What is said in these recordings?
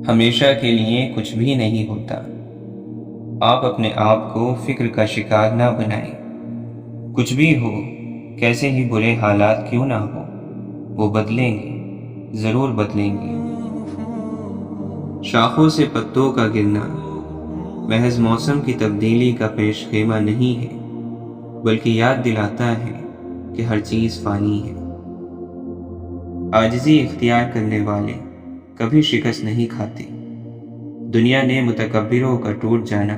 ہمیشہ کے لیے کچھ بھی نہیں ہوتا۔ آپ اپنے آپ کو فکر کا شکار نہ بنائیں۔ کچھ بھی ہو، کیسے ہی برے حالات کیوں نہ ہو، وہ بدلیں گے، ضرور بدلیں گے۔ شاخوں سے پتوں کا گرنا محض موسم کی تبدیلی کا پیش خیمہ نہیں ہے، بلکہ یاد دلاتا ہے کہ ہر چیز فانی ہے۔ عاجزی اختیار کرنے والے کبھی شکست نہیں کھاتے۔ دنیا نے متکبروں کا ٹوٹ جانا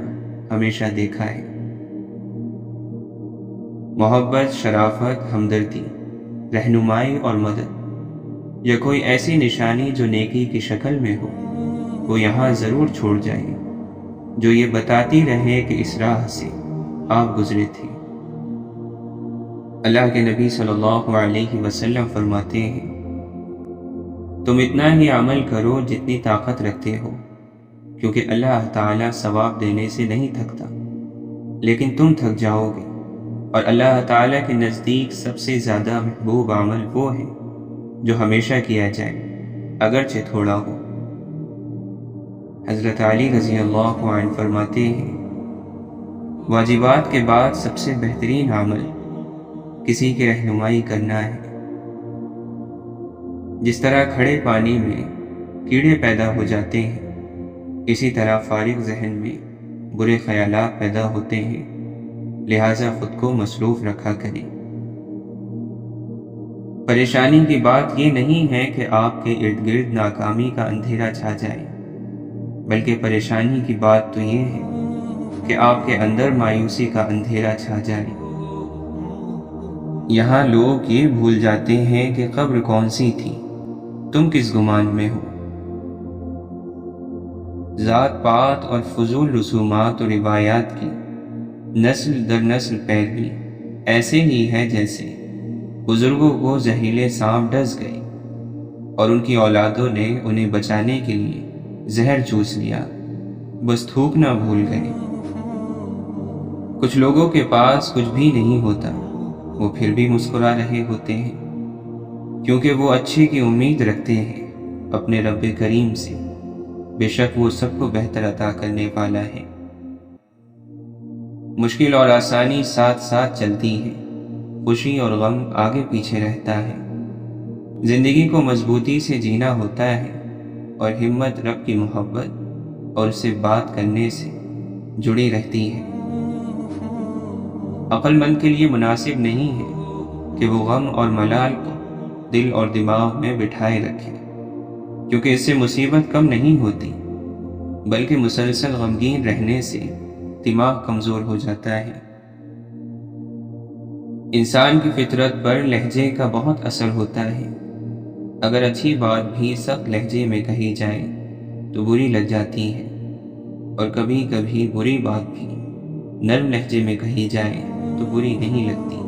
ہمیشہ دیکھا ہے۔ محبت، شرافت، ہمدردی، رہنمائی اور مدد، یا کوئی ایسی نشانی جو نیکی کی شکل میں ہو، وہ یہاں ضرور چھوڑ جائیں، جو یہ بتاتی رہے کہ اس راہ سے آپ گزرے تھے۔ اللہ کے نبی صلی اللہ علیہ وسلم فرماتے ہیں، تم اتنا ہی عمل کرو جتنی طاقت رکھتے ہو، کیونکہ اللہ تعالیٰ ثواب دینے سے نہیں تھکتا، لیکن تم تھک جاؤ گے، اور اللہ تعالیٰ کے نزدیک سب سے زیادہ محبوب عمل وہ ہے جو ہمیشہ کیا جائے، اگرچہ تھوڑا ہو۔ حضرت علی رضی اللہ عنہ فرماتے ہیں، واجبات کے بعد سب سے بہترین عمل کسی کی رہنمائی کرنا ہے۔ جس طرح کھڑے پانی میں کیڑے پیدا ہو جاتے ہیں، اسی طرح فارغ ذہن میں برے خیالات پیدا ہوتے ہیں، لہٰذا خود کو مصروف رکھا کریں۔ پریشانی کی بات یہ نہیں ہے کہ آپ کے ارد گرد ناکامی کا اندھیرا چھا جائے، بلکہ پریشانی کی بات تو یہ ہے کہ آپ کے اندر مایوسی کا اندھیرا چھا جائے۔ یہاں لوگ یہ بھول جاتے ہیں کہ قبر کون سی تھی، تم کس گمان میں ہو۔ ذات پات اور فضول رسومات و روایات کی نسل در نسل پیروی ایسے ہی ہے جیسے بزرگوں کو زہریلے سانپ ڈس گئے اور ان کی اولادوں نے انہیں بچانے کے لیے زہر چوس لیا، بس تھوکنا بھول گئے۔ کچھ لوگوں کے پاس کچھ بھی نہیں ہوتا، وہ پھر بھی مسکرا رہے ہوتے ہیں، کیونکہ وہ اچھے کی امید رکھتے ہیں اپنے رب کریم سے، بے شک وہ سب کو بہتر عطا کرنے والا ہے۔ مشکل اور آسانی ساتھ ساتھ چلتی ہے، خوشی اور غم آگے پیچھے رہتا ہے۔ زندگی کو مضبوطی سے جینا ہوتا ہے، اور ہمت رب کی محبت اور اس سے بات کرنے سے جڑی رہتی ہے۔ عقل مند کے لیے مناسب نہیں ہے کہ وہ غم اور ملال کو دل اور دماغ میں بٹھائے رکھے، کیونکہ اس سے مصیبت کم نہیں ہوتی، بلکہ مسلسل غمگین رہنے سے دماغ کمزور ہو جاتا ہے۔ انسان کی فطرت پر لہجے کا بہت اثر ہوتا ہے۔ اگر اچھی بات بھی سخت لہجے میں کہی جائے تو بری لگ جاتی ہے، اور کبھی کبھی بری بات بھی نرم لہجے میں کہی جائے تو بری نہیں لگتی۔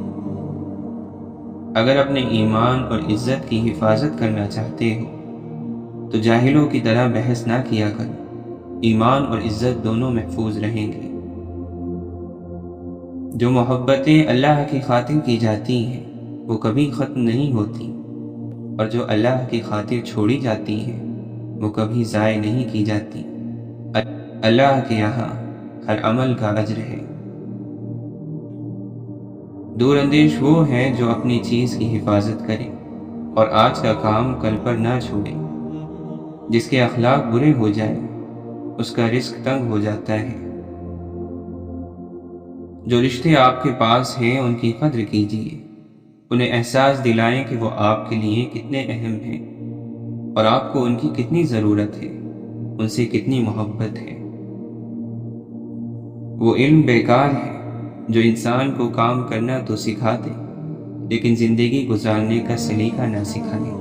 اگر اپنے ایمان اور عزت کی حفاظت کرنا چاہتے ہو تو جاہلوں کی طرح بحث نہ کیا کرو، ایمان اور عزت دونوں محفوظ رہیں گے۔ جو محبتیں اللہ کی خاطر کی جاتی ہیں وہ کبھی ختم نہیں ہوتی، اور جو اللہ کی خاطر چھوڑی جاتی ہیں وہ کبھی ضائع نہیں کی جاتی۔ اللہ کے یہاں ہر عمل کا اجر ہے۔ دور اندیش وہ ہے جو اپنی چیز کی حفاظت کرے اور آج کا کام کل پر نہ چھوڑے۔ جس کے اخلاق برے ہو جائیں اس کا رزق تنگ ہو جاتا ہے۔ جو رشتے آپ کے پاس ہیں ان کی قدر کیجیے، انہیں احساس دلائیں کہ وہ آپ کے لیے کتنے اہم ہیں اور آپ کو ان کی کتنی ضرورت ہے، ان سے کتنی محبت ہے۔ وہ علم بیکار ہے جو انسان کو کام کرنا تو سکھا دے لیکن زندگی گزارنے کا سلیقہ نہ سکھائے۔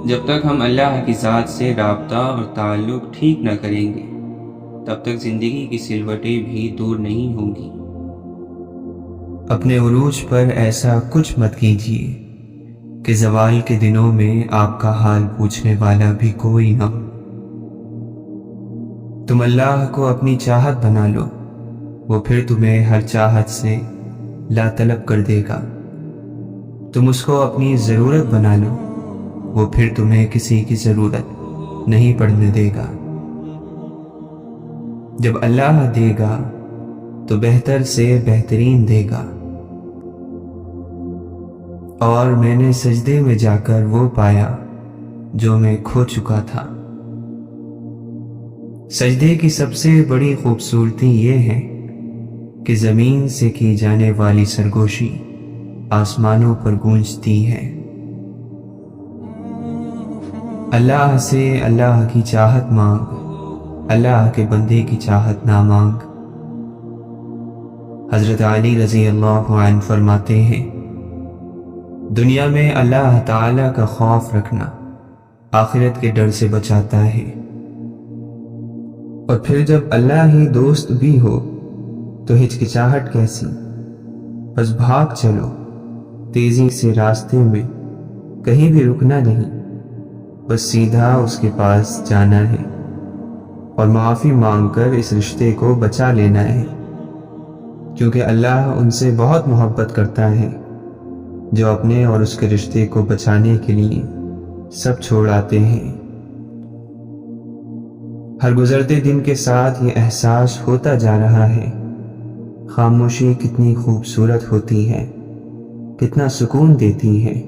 جب تک ہم اللہ کی ذات سے رابطہ اور تعلق ٹھیک نہ کریں گے تب تک زندگی کی سلوٹیں بھی دور نہیں ہوں گی۔ اپنے عروج پر ایسا کچھ مت کیجیے کہ زوال کے دنوں میں آپ کا حال پوچھنے والا بھی کوئی نہ ہو۔ تم اللہ کو اپنی چاہت بنا لو، وہ پھر تمہیں ہر چاہت سے لا طلب کر دے گا۔ تم اس کو اپنی ضرورت بنا لو، وہ پھر تمہیں کسی کی ضرورت نہیں پڑنے دے گا۔ جب اللہ دے گا تو بہتر سے بہترین دے گا۔ اور میں نے سجدے میں جا کر وہ پایا جو میں کھو چکا تھا۔ سجدے کی سب سے بڑی خوبصورتی یہ ہے کہ زمین سے کی جانے والی سرگوشی آسمانوں پر گونجتی ہے۔ اللہ سے اللہ کی چاہت مانگ، اللہ کے بندے کی چاہت نہ مانگ۔ حضرت علی رضی اللہ عنہ فرماتے ہیں، دنیا میں اللہ تعالی کا خوف رکھنا آخرت کے ڈر سے بچاتا ہے، اور پھر جب اللہ ہی دوست بھی ہو تو ہچکچاہٹ کیسی؟ بس بھاگ چلو تیزی سے، راستے میں کہیں بھی رکنا نہیں، بس سیدھا اس کے پاس جانا ہے اور معافی مانگ کر اس رشتے کو بچا لینا ہے، کیونکہ اللہ ان سے بہت محبت کرتا ہے جو اپنے اور اس کے رشتے کو بچانے کے لیے سب چھوڑ آتے ہیں۔ ہر گزرتے دن کے ساتھ یہ احساس ہوتا جا رہا ہے، خاموشی کتنی خوبصورت ہوتی ہے، کتنا سکون دیتی ہے۔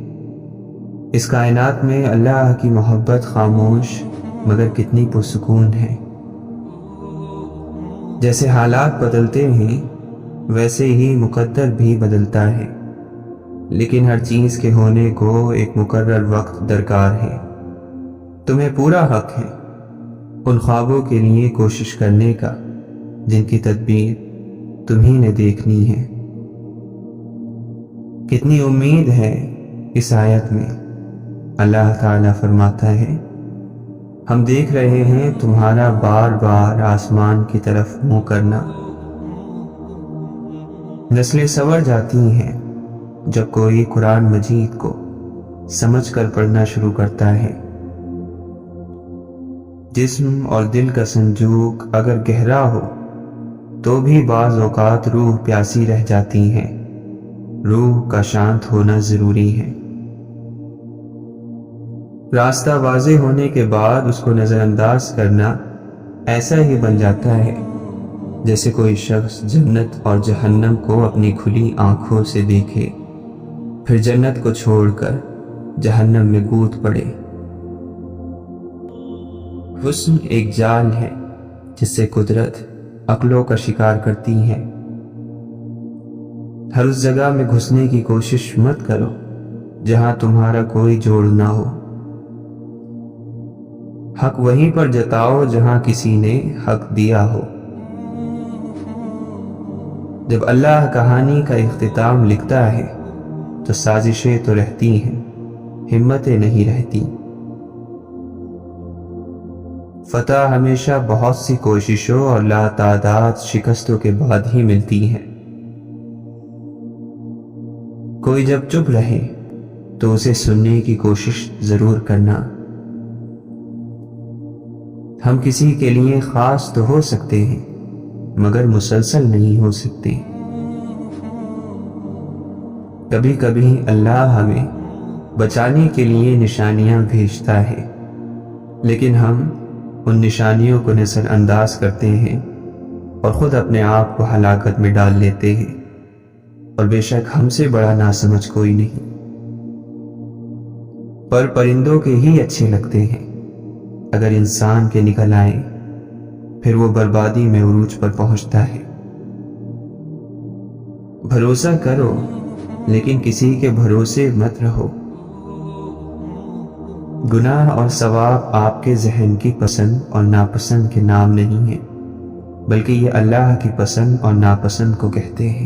اس کائنات میں اللہ کی محبت خاموش مگر کتنی پرسکون ہے۔ جیسے حالات بدلتے ہیں ویسے ہی مقدر بھی بدلتا ہے، لیکن ہر چیز کے ہونے کو ایک مقرر وقت درکار ہے۔ تمہیں پورا حق ہے ان خوابوں کے لیے کوشش کرنے کا جن کی تدبیر تمہیں نے دیکھنی ہے۔ کتنی امید ہے اس آیت میں۔ اللہ تعالیٰ فرماتا ہے، ہم دیکھ رہے ہیں تمہارا بار بار آسمان کی طرف منہ کرنا۔ نسلیں سنور جاتی ہیں جب کوئی قرآن مجید کو سمجھ کر پڑھنا شروع کرتا ہے۔ جسم اور دل کا سنجوق اگر گہرا ہو تو بھی بعض اوقات روح پیاسی رہ جاتی ہے۔ روح کا شانت ہونا ضروری ہے۔ راستہ واضح ہونے کے بعد اس کو نظر انداز کرنا ایسا ہی بن جاتا ہے جیسے کوئی شخص جنت اور جہنم کو اپنی کھلی آنکھوں سے دیکھے، پھر جنت کو چھوڑ کر جہنم میں کود پڑے۔ حسن ایک جال ہے جس سے قدرت عقلوں کا شکار کرتی ہے۔ ہر اس جگہ میں گھسنے کی کوشش مت کرو جہاں تمہارا کوئی جوڑ نہ ہو۔ حق وہیں پر جتاؤ جہاں کسی نے حق دیا ہو۔ جب اللہ کہانی کا اختتام لکھتا ہے تو سازشیں تو رہتی ہیں، ہمتیں نہیں رہتی۔ فتح ہمیشہ بہت سی کوششوں اور لاتعداد شکستوں کے بعد ہی ملتی ہے۔ کوئی جب چپ رہے تو اسے سننے کی کوشش ضرور کرنا۔ ہم کسی کے لیے خاص تو ہو سکتے ہیں مگر مسلسل نہیں ہو سکتے۔ کبھی کبھی اللہ ہمیں بچانے کے لیے نشانیاں بھیجتا ہے، لیکن ہم ان نشانیوں کو نظر انداز کرتے ہیں اور خود اپنے آپ کو ہلاکت میں ڈال لیتے ہیں، اور بے شک ہم سے بڑا ناسمجھ کوئی نہیں۔ پر پرندوں کے ہی اچھے لگتے ہیں، اگر انسان کے نکل آئیں پھر وہ بربادی میں عروج پر پہنچتا ہے۔ بھروسہ کرو لیکن کسی کے بھروسے مت رہو۔ گناہ اور ثواب آپ کے ذہن کی پسند اور ناپسند کے نام نہیں ہیں، بلکہ یہ اللہ کی پسند اور ناپسند کو کہتے ہیں۔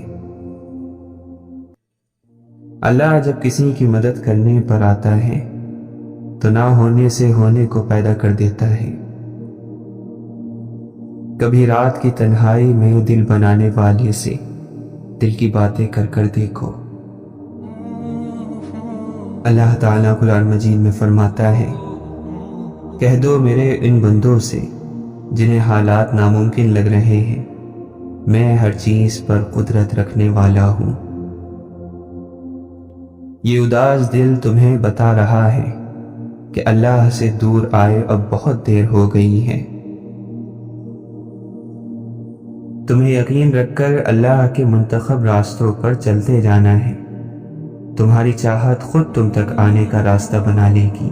اللہ جب کسی کی مدد کرنے پر آتا ہے تو نہ ہونے سے ہونے کو پیدا کر دیتا ہے۔ کبھی رات کی تنہائی میں دل بنانے والے سے دل کی باتیں کر کر دیکھو۔ اللہ تعالیٰ قرآن مجید میں فرماتا ہے، کہہ دو میرے ان بندوں سے جنہیں حالات ناممکن لگ رہے ہیں، میں ہر چیز پر قدرت رکھنے والا ہوں۔ یہ اداس دل تمہیں بتا رہا ہے کہ اللہ سے دور آئے اب بہت دیر ہو گئی ہے۔ تمہیں یقین رکھ کر اللہ کے منتخب راستوں پر چلتے جانا ہے، تمہاری چاہت خود تم تک آنے کا راستہ بنا لے گی،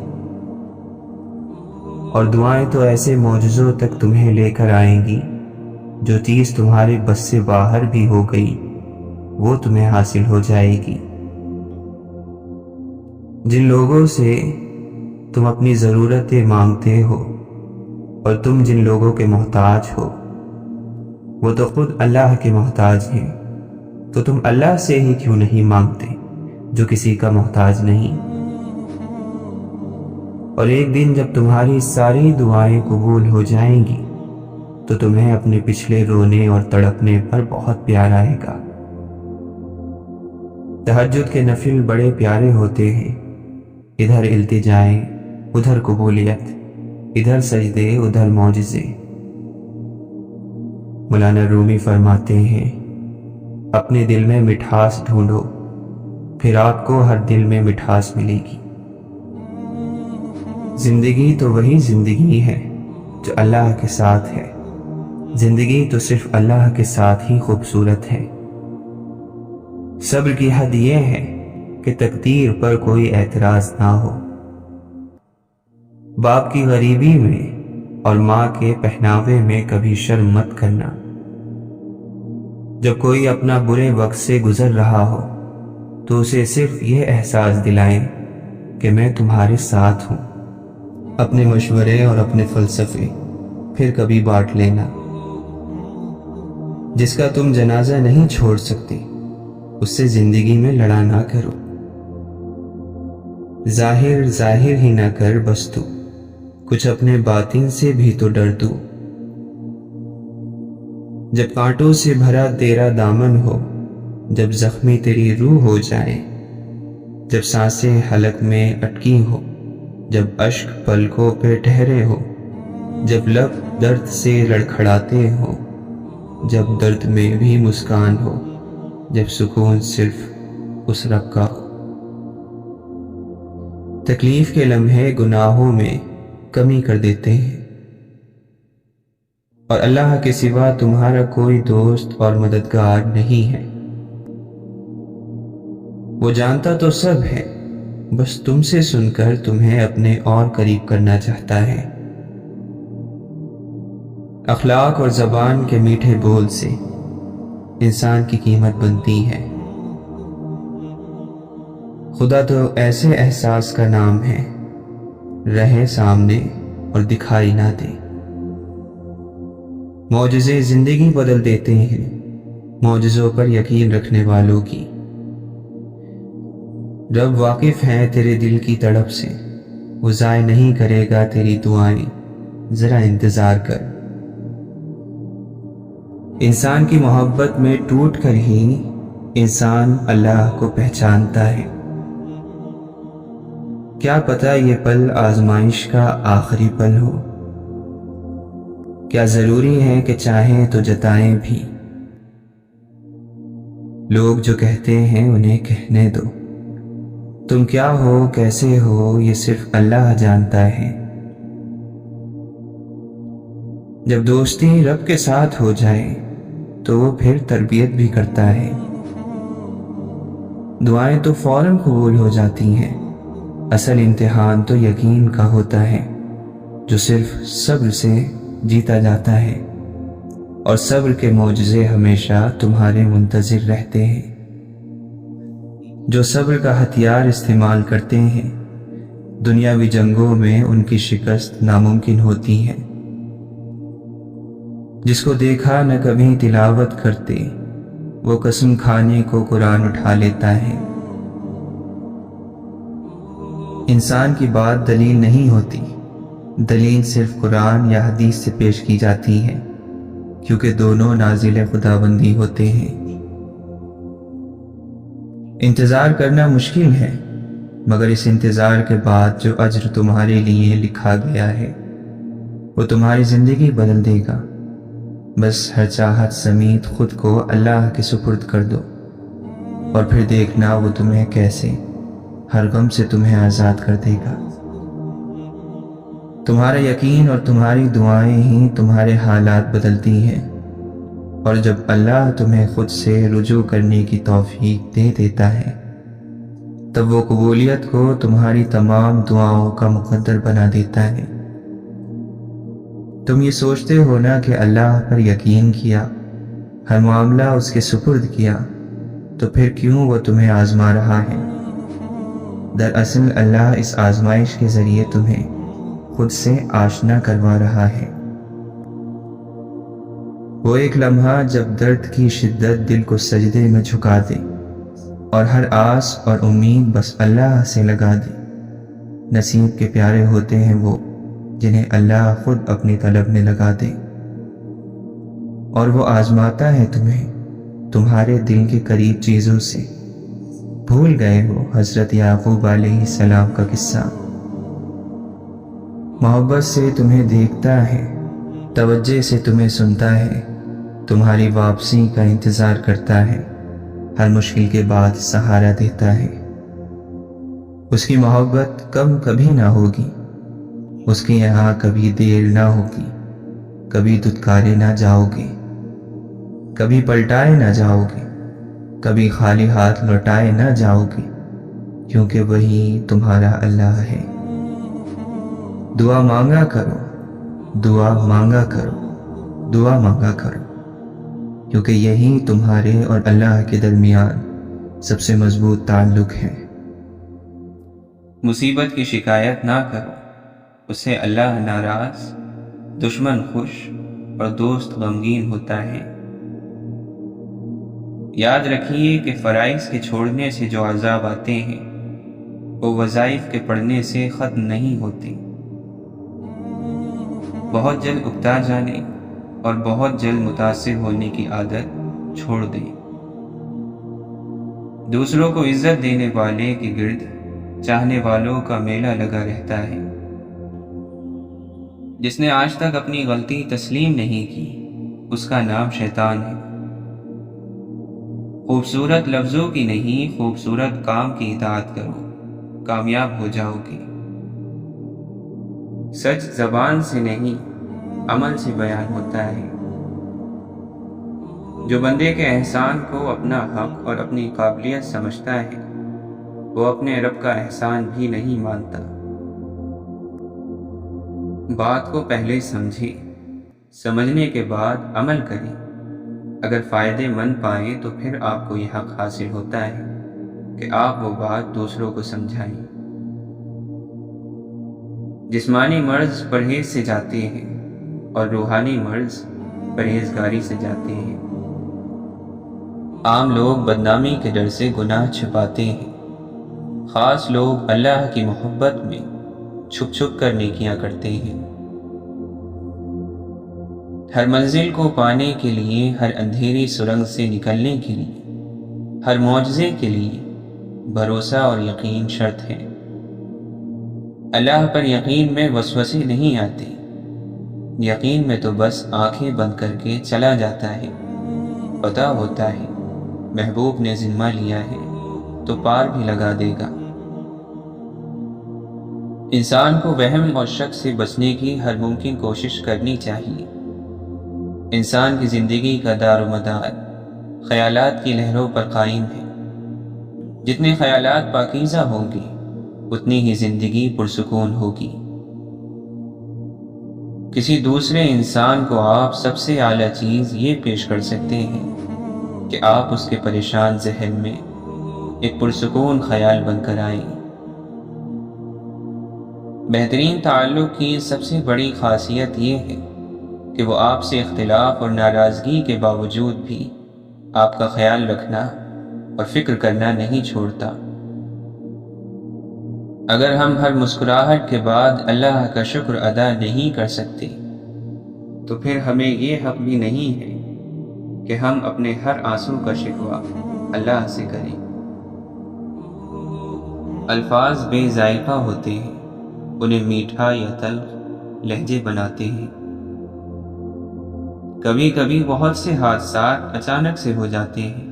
اور دعائیں تو ایسے معجزوں تک تمہیں لے کر آئیں گی جو چیز تمہارے بس سے باہر بھی ہو گئی وہ تمہیں حاصل ہو جائے گی۔ جن لوگوں سے تم اپنی ضرورتیں مانگتے ہو اور تم جن لوگوں کے محتاج ہو وہ تو خود اللہ کے محتاج ہیں، تو تم اللہ سے ہی کیوں نہیں مانگتے جو کسی کا محتاج نہیں؟ اور ایک دن جب تمہاری ساری دعائیں قبول ہو جائیں گی تو تمہیں اپنے پچھلے رونے اور تڑپنے پر بہت پیار آئے گا۔ تہجد کے نفل بڑے پیارے ہوتے ہیں، ادھر التجائیں، ادھر قبولیت، ادھر سجدے، ادھر معجزے۔ مولانا رومی فرماتے ہیں، اپنے دل میں مٹھاس ڈھونڈو، پھر آپ کو ہر دل میں مٹھاس ملے گی۔ زندگی تو وہی زندگی ہے جو اللہ کے ساتھ ہے، زندگی تو صرف اللہ کے ساتھ ہی خوبصورت ہے۔ صبر کی حد یہ ہے کہ تقدیر پر کوئی اعتراض نہ ہو۔ باپ کی غریبی میں اور ماں کے پہناوے میں کبھی شرم مت کرنا۔ جب کوئی اپنا برے وقت سے گزر رہا ہو تو اسے صرف یہ احساس دلائیں کہ میں تمہارے ساتھ ہوں۔ اپنے مشورے اور اپنے فلسفے پھر کبھی بانٹ لینا۔ جس کا تم جنازہ نہیں چھوڑ سکتے اس سے زندگی میں لڑا نہ کرو۔ ظاہر ظاہر ہی نہ کر بس تو کچھ اپنے باطن سے بھی تو ڈر تو۔ جب کانٹوں سے بھرا تیرا دامن ہو، جب زخمی تیری روح ہو جائے، جب سانسیں حلق میں اٹکی ہو، جب اشک پلکوں پہ ٹھہرے ہو، جب لب درد سے لڑکھڑاتے ہو، جب درد میں بھی مسکان ہو، جب سکون صرف اس رب کا ہو۔ تکلیف کے لمحے گناہوں میں کمی کر دیتے ہیں، اور اللہ کے سوا تمہارا کوئی دوست اور مددگار نہیں ہے۔ وہ جانتا تو سب ہے، بس تم سے سن کر تمہیں اپنے اور قریب کرنا چاہتا ہے۔ اخلاق اور زبان کے میٹھے بول سے انسان کی قیمت بنتی ہے۔ خدا تو ایسے احساس کا نام ہے، رہے سامنے اور دکھائی نہ دے۔ معجزے زندگی بدل دیتے ہیں معجزوں پر یقین رکھنے والوں کی۔ رب واقف ہے تیرے دل کی تڑپ سے، وہ ضائع نہیں کرے گا تیری دعائیں، ذرا انتظار کر۔ انسان کی محبت میں ٹوٹ کر ہی انسان اللہ کو پہچانتا ہے۔ کیا پتہ یہ پل آزمائش کا آخری پل ہو؟ کیا ضروری ہے کہ چاہیں تو جتائیں بھی؟ لوگ جو کہتے ہیں انہیں کہنے دو، تم کیا ہو کیسے ہو یہ صرف اللہ جانتا ہے۔ جب دوستی رب کے ساتھ ہو جائے تو وہ پھر تربیت بھی کرتا ہے۔ دعائیں تو فوراً قبول ہو جاتی ہیں، اصل امتحان تو یقین کا ہوتا ہے جو صرف صبر سے جیتا جاتا ہے، اور صبر کے معجزے ہمیشہ تمہارے منتظر رہتے ہیں۔ جو صبر کا ہتھیار استعمال کرتے ہیں دنیاوی جنگوں میں ان کی شکست ناممکن ہوتی ہے۔ جس کو دیکھا نہ کبھی تلاوت کرتے وہ قسم کھانے کو قرآن اٹھا لیتا ہے۔ انسان کی بات دلیل نہیں ہوتی، دلیل صرف قرآن یا حدیث سے پیش کی جاتی ہے، کیونکہ دونوں نازل خداوندی ہوتے ہیں۔ انتظار کرنا مشکل ہے، مگر اس انتظار کے بعد جو اجر تمہارے لیے لکھا گیا ہے وہ تمہاری زندگی بدل دے گا۔ بس ہر چاہت سمیت خود کو اللہ کے سپرد کر دو، اور پھر دیکھنا وہ تمہیں کیسے ہر غم سے تمہیں آزاد کر دے گا۔ تمہارا یقین اور تمہاری دعائیں ہی تمہارے حالات بدلتی ہیں، اور جب اللہ تمہیں خود سے رجوع کرنے کی توفیق دے دیتا ہے تب وہ قبولیت کو تمہاری تمام دعاؤں کا مقدر بنا دیتا ہے۔ تم یہ سوچتے ہو نا کہ اللہ پر یقین کیا، ہر معاملہ اس کے سپرد کیا، تو پھر کیوں وہ تمہیں آزما رہا ہے؟ دراصل اللہ اس آزمائش کے ذریعے تمہیں خود سے آشنا کروا رہا ہے۔ وہ ایک لمحہ جب درد کی شدت دل کو سجدے میں جھکا دے اور ہر آس اور امید بس اللہ سے لگا دے، نصیب کے پیارے ہوتے ہیں وہ جنہیں اللہ خود اپنی طلب میں لگا دے، اور وہ آزماتا ہے تمہیں تمہارے دل کے قریب چیزوں سے۔ بھول گئے ہو حضرت یعقوب علیہ السلام کا قصہ؟ محبت سے تمہیں دیکھتا ہے، توجہ سے تمہیں سنتا ہے، تمہاری واپسی کا انتظار کرتا ہے، ہر مشکل کے بعد سہارا دیتا ہے۔ اس کی محبت کم کبھی نہ ہوگی، اس کے یہاں کبھی دیر نہ ہوگی، کبھی دھتکارے نہ جاؤ گے، کبھی پلٹائے نہ جاؤ گے، کبھی خالی ہاتھ لوٹائے نہ جاؤ گے، کیونکہ وہی تمہارا اللہ ہے۔ دعا مانگا کرو، دعا مانگا کرو، دعا مانگا کرو، کیونکہ یہی تمہارے اور اللہ کے درمیان سب سے مضبوط تعلق ہے۔ مصیبت کی شکایت نہ کرو، اس سے اللہ ناراض، دشمن خوش اور دوست غمگین ہوتا ہے۔ یاد رکھیے کہ فرائض کے چھوڑنے سے جو عذاب آتے ہیں وہ وظائف کے پڑھنے سے ختم نہیں ہوتے۔ بہت جلد اکتا جانے اور بہت جلد متاثر ہونے کی عادت چھوڑ دیں۔ دوسروں کو عزت دینے والے کے گرد چاہنے والوں کا میلہ لگا رہتا ہے۔ جس نے آج تک اپنی غلطی تسلیم نہیں کی اس کا نام شیطان ہے۔ خوبصورت لفظوں کی نہیں، خوبصورت کام کی اطاعت کرو، کامیاب ہو جاؤ گے۔ سچ زبان سے نہیں، عمل سے بیان ہوتا ہے۔ جو بندے کے احسان کو اپنا حق اور اپنی قابلیت سمجھتا ہے وہ اپنے رب کا احسان بھی نہیں مانتا۔ بات کو پہلے سمجھے، سمجھنے کے بعد عمل کریں۔ اگر فائدے مند پائیں تو پھر آپ کو یہ حق حاصل ہوتا ہے کہ آپ وہ بات دوسروں کو سمجھائیں۔ جسمانی مرض پرہیز سے جاتے ہیں اور روحانی مرض پرہیزگاری سے جاتے ہیں۔ عام لوگ بدنامی کے ڈر سے گناہ چھپاتے ہیں، خاص لوگ اللہ کی محبت میں چھپ چھپ کر نیکیاں کرتے ہیں۔ ہر منزل کو پانے کے لیے، ہر اندھیری سرنگ سے نکلنے کے لیے، ہر معجزے کے لیے بھروسہ اور یقین شرط ہے۔ اللہ پر یقین میں وسوسے نہیں آتے، یقین میں تو بس آنکھیں بند کر کے چلا جاتا ہے۔ پتہ ہوتا ہے محبوب نے ذمہ لیا ہے تو پار بھی لگا دے گا۔ انسان کو وہم اور شک سے بچنے کی ہر ممکن کوشش کرنی چاہیے۔ انسان کی زندگی کا دار و مدار خیالات کی لہروں پر قائم ہے۔ جتنے خیالات پاکیزہ ہوں گے اتنی ہی زندگی پرسکون ہوگی۔ کسی دوسرے انسان کو آپ سب سے اعلیٰ چیز یہ پیش کر سکتے ہیں کہ آپ اس کے پریشان ذہن میں ایک پرسکون خیال بن کر آئیں۔ بہترین تعلق کی سب سے بڑی خاصیت یہ ہے کہ وہ آپ سے اختلاف اور ناراضگی کے باوجود بھی آپ کا خیال رکھنا اور فکر کرنا نہیں چھوڑتا۔ اگر ہم ہر مسکراہٹ کے بعد اللہ کا شکر ادا نہیں کر سکتے تو پھر ہمیں یہ حق بھی نہیں ہے کہ ہم اپنے ہر آنسو کا شکوہ اللہ سے کریں۔ الفاظ بے ذائقہ ہوتے ہیں، انہیں میٹھا یا تلخ لہجے بناتے ہیں۔ کبھی کبھی بہت سے حادثات اچانک سے ہو جاتے ہیں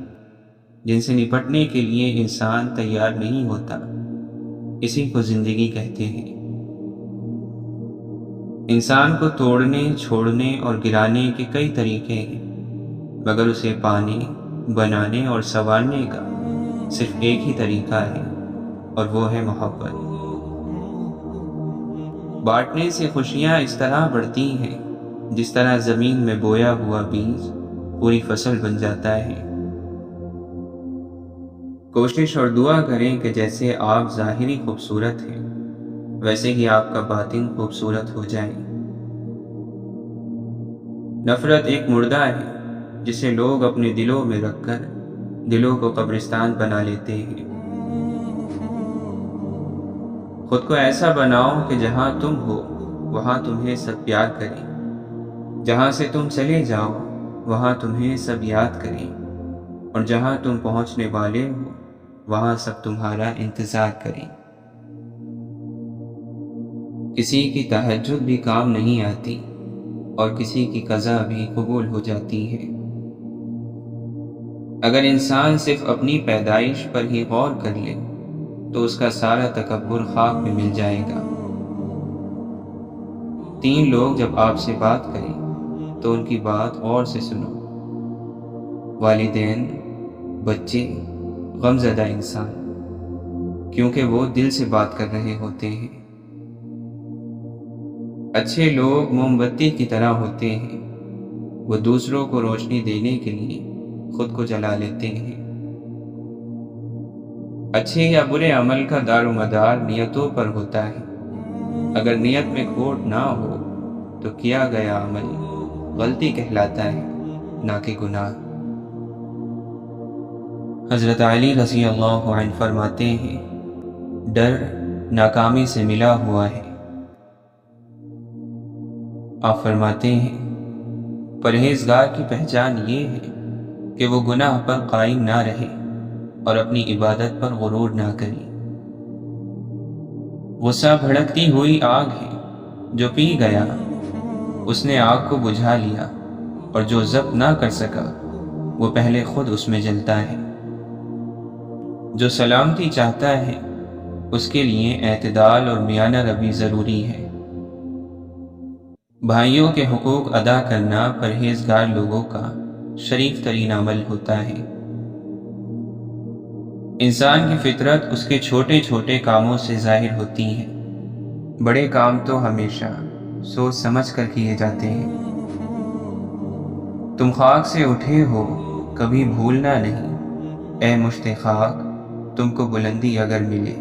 جن سے نپٹنے کے لیے انسان تیار نہیں ہوتا، اسی کو زندگی کہتے ہیں۔ انسان کو توڑنے، چھوڑنے اور گرانے کے کئی طریقے ہیں، مگر اسے پانے، بنانے اور سنوارنے کا صرف ایک ہی طریقہ ہے، اور وہ ہے محبت۔ بانٹنے سے خوشیاں اس طرح بڑھتی ہیں جس طرح زمین میں بویا ہوا بیج پوری فصل بن جاتا ہے۔ کوشش اور دعا کریں کہ جیسے آپ ظاہری خوبصورت ہیں ویسے ہی آپ کا باطن خوبصورت ہو جائے۔ نفرت ایک مردہ ہے جسے لوگ اپنے دلوں میں رکھ کر دلوں کو قبرستان بنا لیتے ہیں۔ خود کو ایسا بناؤ کہ جہاں تم ہو وہاں تمہیں سب پیار کریں، جہاں سے تم چلے جاؤ وہاں تمہیں سب یاد کریں، اور جہاں تم پہنچنے والے ہو وہاں سب تمہارا انتظار کریں۔ کسی کی تہجد بھی کام نہیں آتی اور کسی کی قضا بھی قبول ہو جاتی ہے۔ اگر انسان صرف اپنی پیدائش پر ہی غور کر لے تو اس کا سارا تکبر خاک میں مل جائے گا۔ 3 لوگ جب آپ سے بات کریں تو ان کی بات غور سے سنو: والدین، بچے، غمزدہ انسان، کیونکہ وہ دل سے بات کر رہے ہوتے ہیں۔ اچھے لوگ موم بتی کی طرح ہوتے ہیں، وہ دوسروں کو روشنی دینے کے لیے خود کو جلا لیتے ہیں۔ اچھے یا برے عمل کا دار و مدار نیتوں پر ہوتا ہے۔ اگر نیت میں کھوٹ نہ ہو تو کیا گیا عمل غلطی کہلاتا ہے، نہ کہ گناہ۔ حضرت علی رضی اللہ عنہ فرماتے ہیں: ڈر ناکامی سے ملا ہوا ہے۔ آپ فرماتے ہیں: پرہیزگار کی پہچان یہ ہے کہ وہ گناہ پر قائم نہ رہے اور اپنی عبادت پر غرور نہ کرے۔ غصہ بھڑکتی ہوئی آگ ہے، جو پی گیا اس نے آگ کو بجھا لیا، اور جو ضبط نہ کر سکا وہ پہلے خود اس میں جلتا ہے۔ جو سلامتی چاہتا ہے اس کے لیے اعتدال اور میانہ روی ضروری ہے۔ بھائیوں کے حقوق ادا کرنا پرہیزگار لوگوں کا شریف ترین عمل ہوتا ہے۔ انسان کی فطرت اس کے چھوٹے چھوٹے کاموں سے ظاہر ہوتی ہے۔ بڑے کام تو ہمیشہ سوچ سمجھ کر کیے جاتے ہیں۔ تم خاک سے اٹھے ہو، کبھی بھولنا نہیں، اے مشت خاک تم کو بلندی اگر ملے۔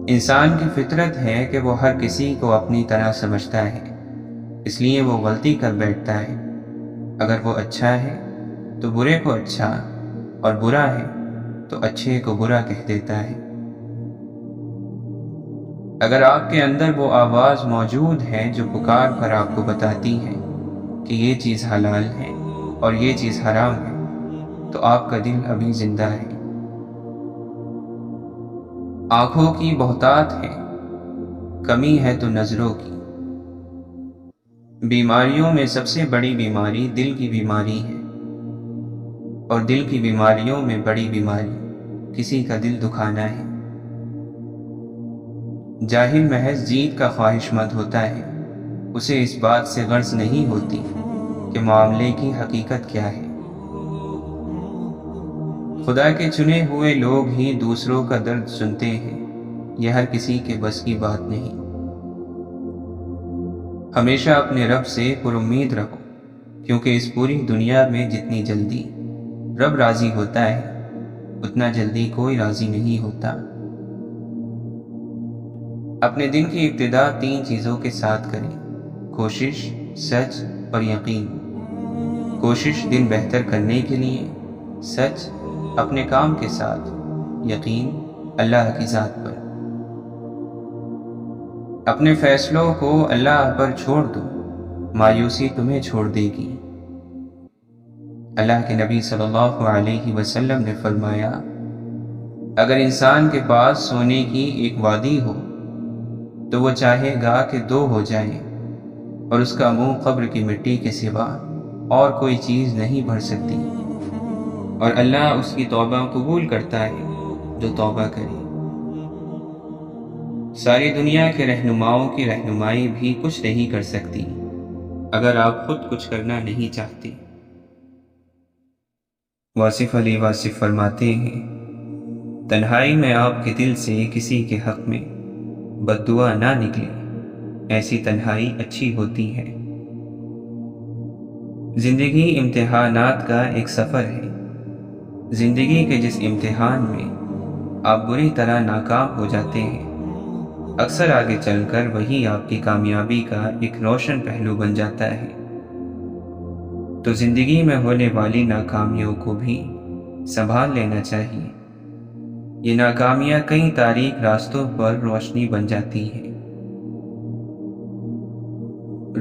انسان کی فطرت ہے کہ وہ ہر کسی کو اپنی طرح سمجھتا ہے، اس لیے وہ غلطی کر بیٹھتا ہے۔ اگر وہ اچھا ہے تو برے کو اچھا، اور برا ہے تو اچھے کو برا کہہ دیتا ہے۔ اگر آپ کے اندر وہ آواز موجود ہے جو پکار کر آپ کو بتاتی ہے کہ یہ چیز حلال ہے اور یہ چیز حرام ہے، تو آپ کا دل ابھی زندہ ہے۔ آنکھوں کی بہتات ہے، کمی ہے تو نظروں کی۔ بیماریوں میں سب سے بڑی بیماری دل کی بیماری ہے، اور دل کی بیماریوں میں بڑی بیماری کسی کا دل دکھانا ہے۔ جاہل محض جیت کا خواہش مند ہوتا ہے، اسے اس بات سے غرض نہیں ہوتی کہ معاملے کی حقیقت کیا ہے۔ خدا کے چنے ہوئے لوگ ہی دوسروں کا درد سنتے ہیں، یہ ہر کسی کے بس کی بات نہیں۔ ہمیشہ اپنے رب سے پر امید رہو، کیونکہ اس پوری دنیا میں جتنی جلدی رب راضی ہوتا ہے اتنا جلدی کوئی راضی نہیں ہوتا۔ اپنے دن کی ابتدا 3 چیزوں کے ساتھ کریں: کوشش، سچ اور یقین۔ کوشش دن بہتر کرنے کے لیے، سچ اپنے کام کے ساتھ، یقین اللہ کی ذات پر۔ اپنے فیصلوں کو اللہ پر چھوڑ دو، مایوسی تمہیں چھوڑ دے گی۔ اللہ کے نبی صلی اللہ علیہ وسلم نے فرمایا: اگر انسان کے پاس سونے کی ایک وادی ہو تو وہ چاہے گا کہ 2 ہو جائیں، اور اس کا منہ قبر کی مٹی کے سوا اور کوئی چیز نہیں بھر سکتی، اور اللہ اس کی توبہ قبول کرتا ہے جو توبہ کرے۔ ساری دنیا کے رہنماؤں کی رہنمائی بھی کچھ نہیں کر سکتی اگر آپ خود کچھ کرنا نہیں چاہتے۔ واصف علی واصف فرماتے ہیں، تنہائی میں آپ کے دل سے کسی کے حق میں بد دعا نہ نکلے، ایسی تنہائی اچھی ہوتی ہے۔ زندگی امتحانات کا ایک سفر ہے۔ زندگی کے جس امتحان میں آپ بری طرح ناکام ہو جاتے ہیں، اکثر آگے چل کر وہی آپ کی کامیابی کا ایک روشن پہلو بن جاتا ہے۔ تو زندگی میں ہونے والی ناکامیوں کو بھی سنبھال لینا چاہیے۔ یہ ناکامیاں کئی تاریک راستوں پر روشنی بن جاتی ہیں۔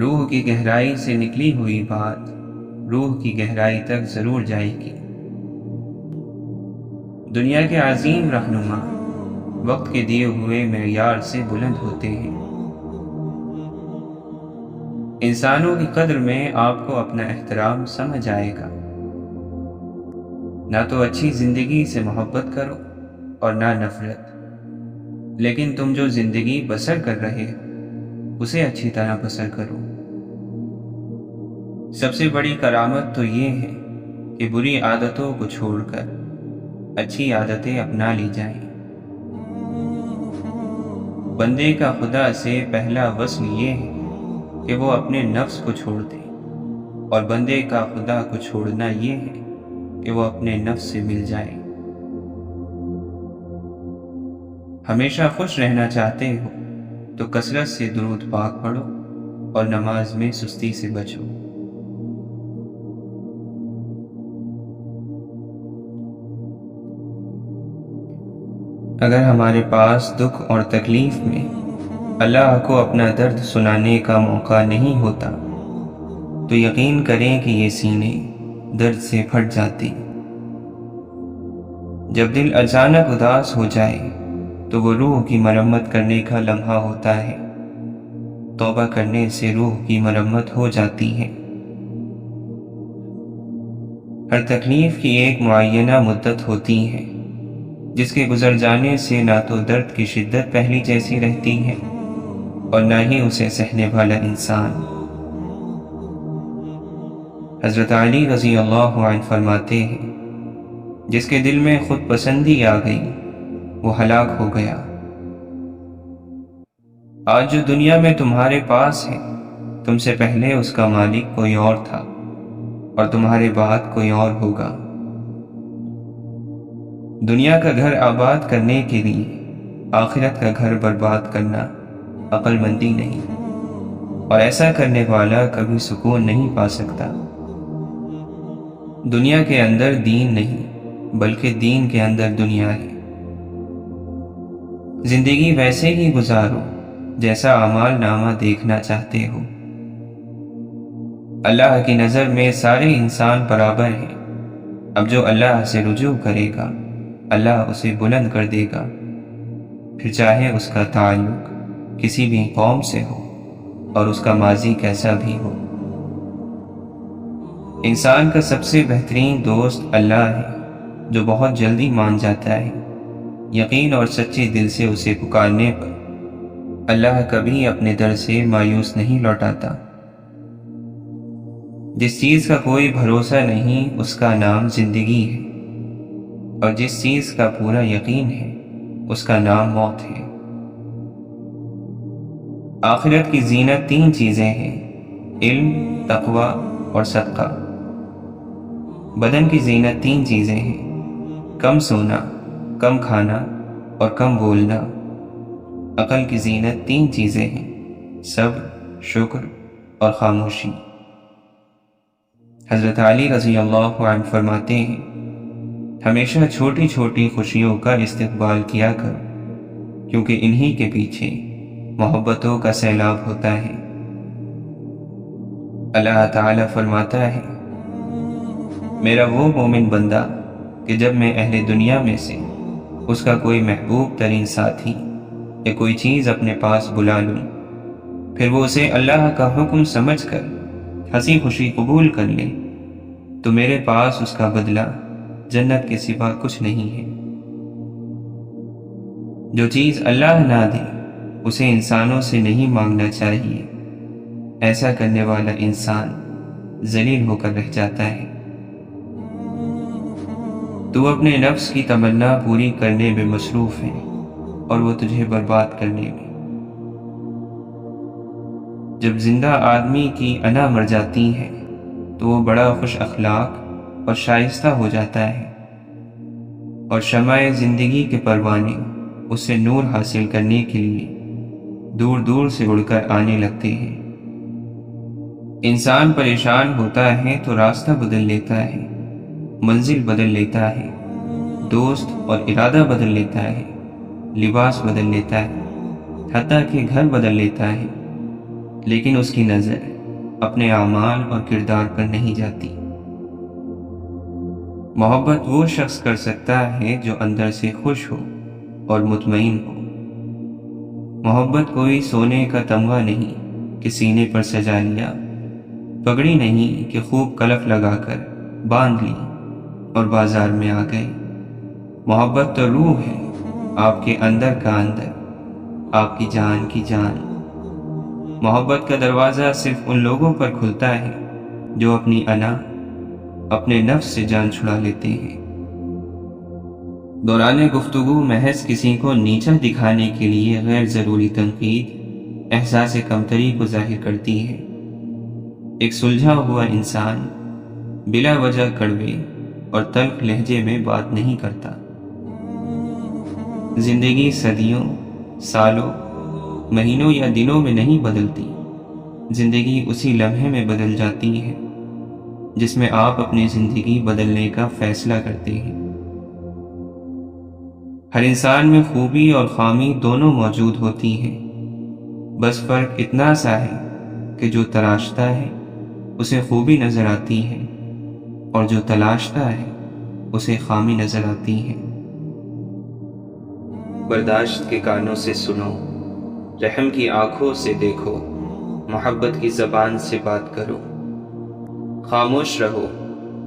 روح کی گہرائی سے نکلی ہوئی بات روح کی گہرائی تک ضرور جائے گی۔ دنیا کے عظیم رہنما وقت کے دیے ہوئے معیار سے بلند ہوتے ہیں۔ انسانوں کی قدر میں آپ کو اپنا احترام سمجھ آئے گا۔ نہ تو اچھی زندگی سے محبت کرو اور نہ نفرت، لیکن تم جو زندگی بسر کر رہے ہو اسے اچھی طرح بسر کرو۔ سب سے بڑی کرامت تو یہ ہے کہ بری عادتوں کو چھوڑ کر اچھی عادتیں اپنا لی جائیں۔ بندے کا خدا سے پہلا وصل یہ ہے کہ وہ اپنے نفس کو چھوڑ دے، اور بندے کا خدا کو چھوڑنا یہ ہے کہ وہ اپنے نفس سے مل جائے۔ ہمیشہ خوش رہنا چاہتے ہو تو کثرت سے درود پاک پڑھو اور نماز میں سستی سے بچو۔ اگر ہمارے پاس دکھ اور تکلیف میں اللہ کو اپنا درد سنانے کا موقع نہیں ہوتا تو یقین کریں کہ یہ سینے درد سے پھٹ جاتے۔ جب دل اچانک اداس ہو جائے تو وہ روح کی مرمت کرنے کا لمحہ ہوتا ہے۔ توبہ کرنے سے روح کی مرمت ہو جاتی ہے۔ ہر تکلیف کی ایک معینہ مدت ہوتی ہے جس کے گزر جانے سے نہ تو درد کی شدت پہلی جیسی رہتی ہے اور نہ ہی اسے سہنے والا انسان۔ حضرت علی رضی اللہ عنہ فرماتے ہیں، جس کے دل میں خود پسندی آ گئی وہ ہلاک ہو گیا۔ آج جو دنیا میں تمہارے پاس ہے، تم سے پہلے اس کا مالک کوئی اور تھا اور تمہارے بعد کوئی اور ہوگا۔ دنیا کا گھر آباد کرنے کے لیے آخرت کا گھر برباد کرنا عقل مندی نہیں، اور ایسا کرنے والا کبھی سکون نہیں پا سکتا۔ دنیا کے اندر دین نہیں بلکہ دین کے اندر دنیا ہے۔ زندگی ویسے ہی گزارو جیسا اعمال نامہ دیکھنا چاہتے ہو۔ اللہ کی نظر میں سارے انسان برابر ہیں۔ اب جو اللہ سے رجوع کرے گا اللہ اسے بلند کر دے گا، پھر چاہے اس کا تعلق کسی بھی قوم سے ہو اور اس کا ماضی کیسا بھی ہو۔ انسان کا سب سے بہترین دوست اللہ ہے، جو بہت جلدی مان جاتا ہے۔ یقین اور سچے دل سے اسے پکارنے پر اللہ کبھی اپنے در سے مایوس نہیں لوٹاتا۔ جس چیز کا کوئی بھروسہ نہیں اس کا نام زندگی ہے، اور جس چیز کا پورا یقین ہے اس کا نام موت ہے۔ آخرت کی زینت 3 چیزیں ہیں: علم، تقوی اور صدقہ۔ بدن کی زینت 3 چیزیں ہیں: کم سونا، کم کھانا اور کم بولنا۔ عقل کی زینت 3 چیزیں ہیں: صبر، شکر اور خاموشی۔ حضرت علی رضی اللہ عنہ فرماتے ہیں، ہمیشہ چھوٹی چھوٹی خوشیوں کا استقبال کیا کرو، کیونکہ انہی کے پیچھے محبتوں کا سیلاب ہوتا ہے۔ اللہ تعالی فرماتا ہے، میرا وہ مومن بندہ کہ جب میں اہل دنیا میں سے اس کا کوئی محبوب ترین ساتھی یا کوئی چیز اپنے پاس بلا لوں، پھر وہ اسے اللہ کا حکم سمجھ کر ہنسی خوشی قبول کر لے، تو میرے پاس اس کا بدلہ جنت کے سوا کچھ نہیں ہے۔ جو چیز اللہ نہ دے اسے انسانوں سے نہیں مانگنا چاہیے، ایسا کرنے والا انسان ذلیل ہو کر رہ جاتا ہے۔ تو اپنے نفس کی تمنا پوری کرنے میں مصروف ہے اور وہ تجھے برباد کرنے میں۔ جب زندہ آدمی کی انا مر جاتی ہے تو وہ بڑا خوش اخلاق اور شائستہ ہو جاتا ہے، اور شمع زندگی کے پروانے اسے نور حاصل کرنے کے لیے دور دور سے اڑ کر آنے لگتے ہیں۔ انسان پریشان ہوتا ہے تو راستہ بدل لیتا ہے، منزل بدل لیتا ہے، دوست اور ارادہ بدل لیتا ہے، لباس بدل لیتا ہے، حتیٰ کہ گھر بدل لیتا ہے، لیکن اس کی نظر اپنے اعمال اور کردار پر نہیں جاتی۔ محبت وہ شخص کر سکتا ہے جو اندر سے خوش ہو اور مطمئن ہو۔ محبت کوئی سونے کا تمغہ نہیں کہ سینے پر سجا لیا، پگڑی نہیں کہ خوب کلف لگا کر باندھ لی اور بازار میں آ گئے۔ محبت تو روح ہے، آپ کے اندر کا اندر، آپ کی جان کی جان۔ محبت کا دروازہ صرف ان لوگوں پر کھلتا ہے جو اپنی انا، اپنے نفس سے جان چھڑا لیتے ہیں۔ دوران گفتگو محض کسی کو نیچا دکھانے کے لیے غیر ضروری تنقید احساس کمتری کو ظاہر کرتی ہے۔ ایک سلجھا ہوا انسان بلا وجہ کڑوے اور تلخ لہجے میں بات نہیں کرتا۔ زندگی صدیوں، سالوں، مہینوں یا دنوں میں نہیں بدلتی، زندگی اسی لمحے میں بدل جاتی ہے جس میں آپ اپنی زندگی بدلنے کا فیصلہ کرتے ہیں۔ ہر انسان میں خوبی اور خامی دونوں موجود ہوتی ہیں، بس فرق اتنا سا ہے کہ جو تراشتا ہے اسے خوبی نظر آتی ہے اور جو تلاشتا ہے اسے خامی نظر آتی ہے۔ برداشت کے کانوں سے سنو، رحم کی آنکھوں سے دیکھو، محبت کی زبان سے بات کرو۔ خاموش رہو،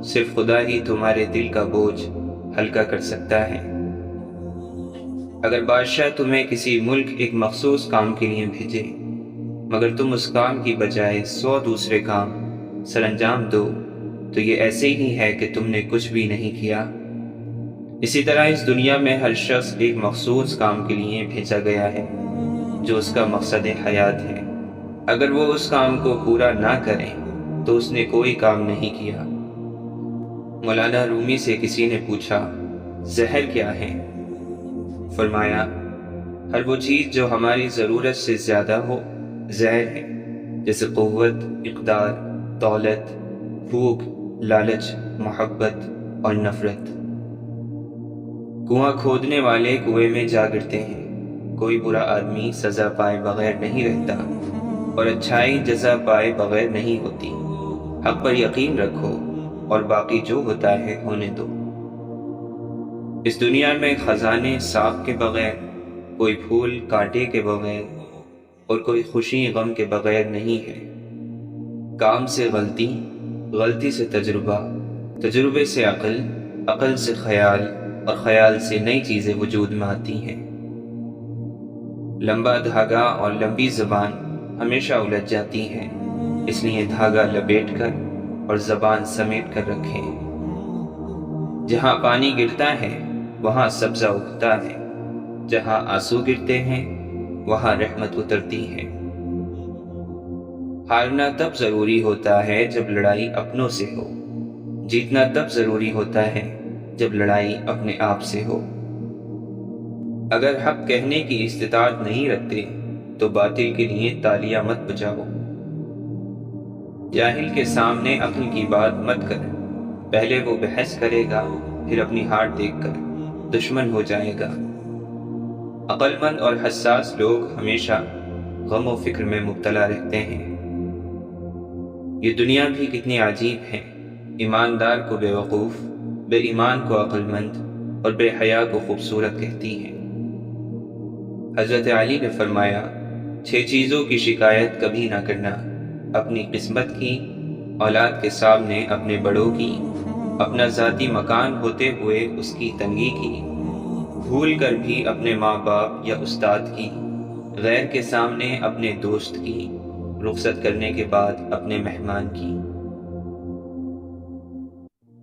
صرف خدا ہی تمہارے دل کا بوجھ ہلکا کر سکتا ہے۔ اگر بادشاہ تمہیں کسی ملک ایک مخصوص کام کے لیے بھیجے مگر تم اس کام کی بجائے 100 دوسرے کام سر انجام دو تو یہ ایسے ہی ہے کہ تم نے کچھ بھی نہیں کیا۔ اسی طرح اس دنیا میں ہر شخص ایک مخصوص کام کے لیے بھیجا گیا ہے جو اس کا مقصد حیات ہے۔ اگر وہ اس کام کو پورا نہ کرے تو اس نے کوئی کام نہیں کیا۔ مولانا رومی سے کسی نے پوچھا، زہر کیا ہے؟ فرمایا، ہر وہ چیز جو ہماری ضرورت سے زیادہ ہو زہر ہے، جیسے قوت، اقدار، دولت، بھوک، لالچ، محبت اور نفرت۔ کنواں کھودنے والے کنویں میں جا گرتے ہیں، کوئی برا آدمی سزا پائے بغیر نہیں رہتا اور اچھائی جزا پائے بغیر نہیں ہوتی۔ حق پر یقین رکھو اور باقی جو ہوتا ہے ہونے دو۔ اس دنیا میں خزانے ساکھ کے بغیر، کوئی پھول کانٹے کے بغیر اور کوئی خوشی غم کے بغیر نہیں ہے۔ کام سے غلطی، غلطی سے تجربہ، تجربے سے عقل، عقل سے خیال اور خیال سے نئی چیزیں وجود میں آتی ہیں۔ لمبا دھاگا اور لمبی زبان ہمیشہ الجھ جاتی ہیں، اس لیے دھاگا لپیٹ کر اور زبان سمیٹ کر رکھیں۔ جہاں پانی گرتا ہے وہاں سبزہ اگتا ہے، جہاں آنسو گرتے ہیں وہاں رحمت اترتی ہے۔ ہارنا تب ضروری ہوتا ہے جب لڑائی اپنوں سے ہو، جیتنا تب ضروری ہوتا ہے جب لڑائی اپنے آپ سے ہو۔ اگر حق کہنے کی استطاعت نہیں رکھتے تو باطل کے لیے تالیاں مت بجاؤ۔ جاہل کے سامنے عقل کی بات مت کر، پہلے وہ بحث کرے گا پھر اپنی ہار دیکھ کر دشمن ہو جائے گا۔ عقل مند اور حساس لوگ ہمیشہ غم و فکر میں مبتلا رہتے ہیں۔ یہ دنیا بھی کتنی عجیب ہے، ایماندار کو بے وقوف، بے ایمان کو عقل مند اور بے حیا کو خوبصورت کہتی ہے۔ حضرت علی نے فرمایا، 6 چیزوں کی شکایت کبھی نہ کرنا: اپنی قسمت کی، اولاد کے سامنے اپنے بڑوں کی، اپنا ذاتی مکان ہوتے ہوئے اس کی تنگی کی، بھول کر بھی اپنے ماں باپ یا استاد کی، غیر کے سامنے اپنے دوست کی، رخصت کرنے کے بعد اپنے مہمان کی۔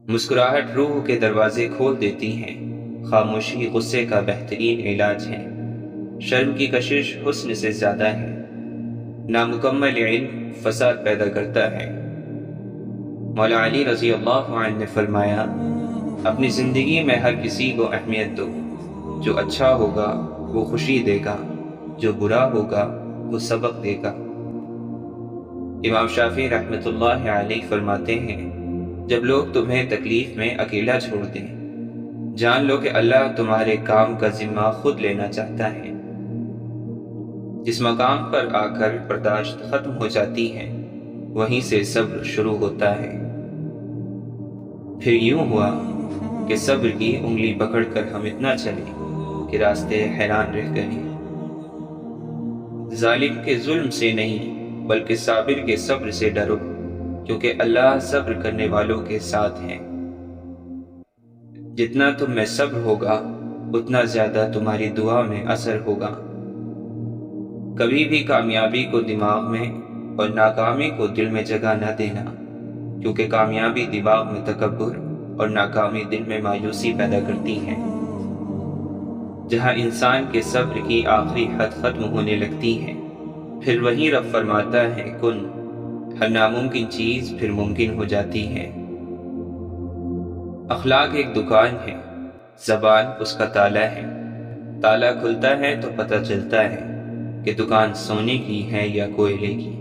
مسکراہٹ روح کے دروازے کھول دیتی ہیں، خاموشی غصے کا بہترین علاج ہے، شرم کی کشش حسن سے زیادہ ہے، نامکمل علم فساد پیدا کرتا ہے۔ مولا علی رضی اللہ عنہ نے فرمایا، اپنی زندگی میں ہر کسی کو اہمیت دو، جو اچھا ہوگا وہ خوشی دے گا، جو برا ہوگا وہ سبق دے گا۔ امام شافعی رحمۃ اللہ علیہ فرماتے ہیں، جب لوگ تمہیں تکلیف میں اکیلا چھوڑ دیں، جان لو کہ اللہ تمہارے کام کا ذمہ خود لینا چاہتا ہے۔ جس مقام پر آ کر برداشت ختم ہو جاتی ہے، وہیں سے صبر شروع ہوتا ہے۔ پھر یوں ہوا کہ صبر کی انگلی پکڑ کر ہم اتنا چلے کہ راستے حیران رہ گئے۔ ظالم کے ظلم سے نہیں بلکہ صابر کے صبر سے ڈرو، کیونکہ اللہ صبر کرنے والوں کے ساتھ ہے۔ جتنا تم میں صبر ہوگا اتنا زیادہ تمہاری دعا میں اثر ہوگا۔ کبھی بھی کامیابی کو دماغ میں اور ناکامی کو دل میں جگہ نہ دینا، کیونکہ کامیابی دماغ میں تکبر اور ناکامی دل میں مایوسی پیدا کرتی ہے۔ جہاں انسان کے صبر کی آخری حد ختم ہونے لگتی ہے، پھر وہیں رب فرماتا ہے کن، ہر ناممکن چیز پھر ممکن ہو جاتی ہے۔ اخلاق ایک دکان ہے، زبان اس کا تالا ہے۔ تالا کھلتا ہے تو پتہ چلتا ہے کہ دکان سونے کی ہے یا کوئلے کی۔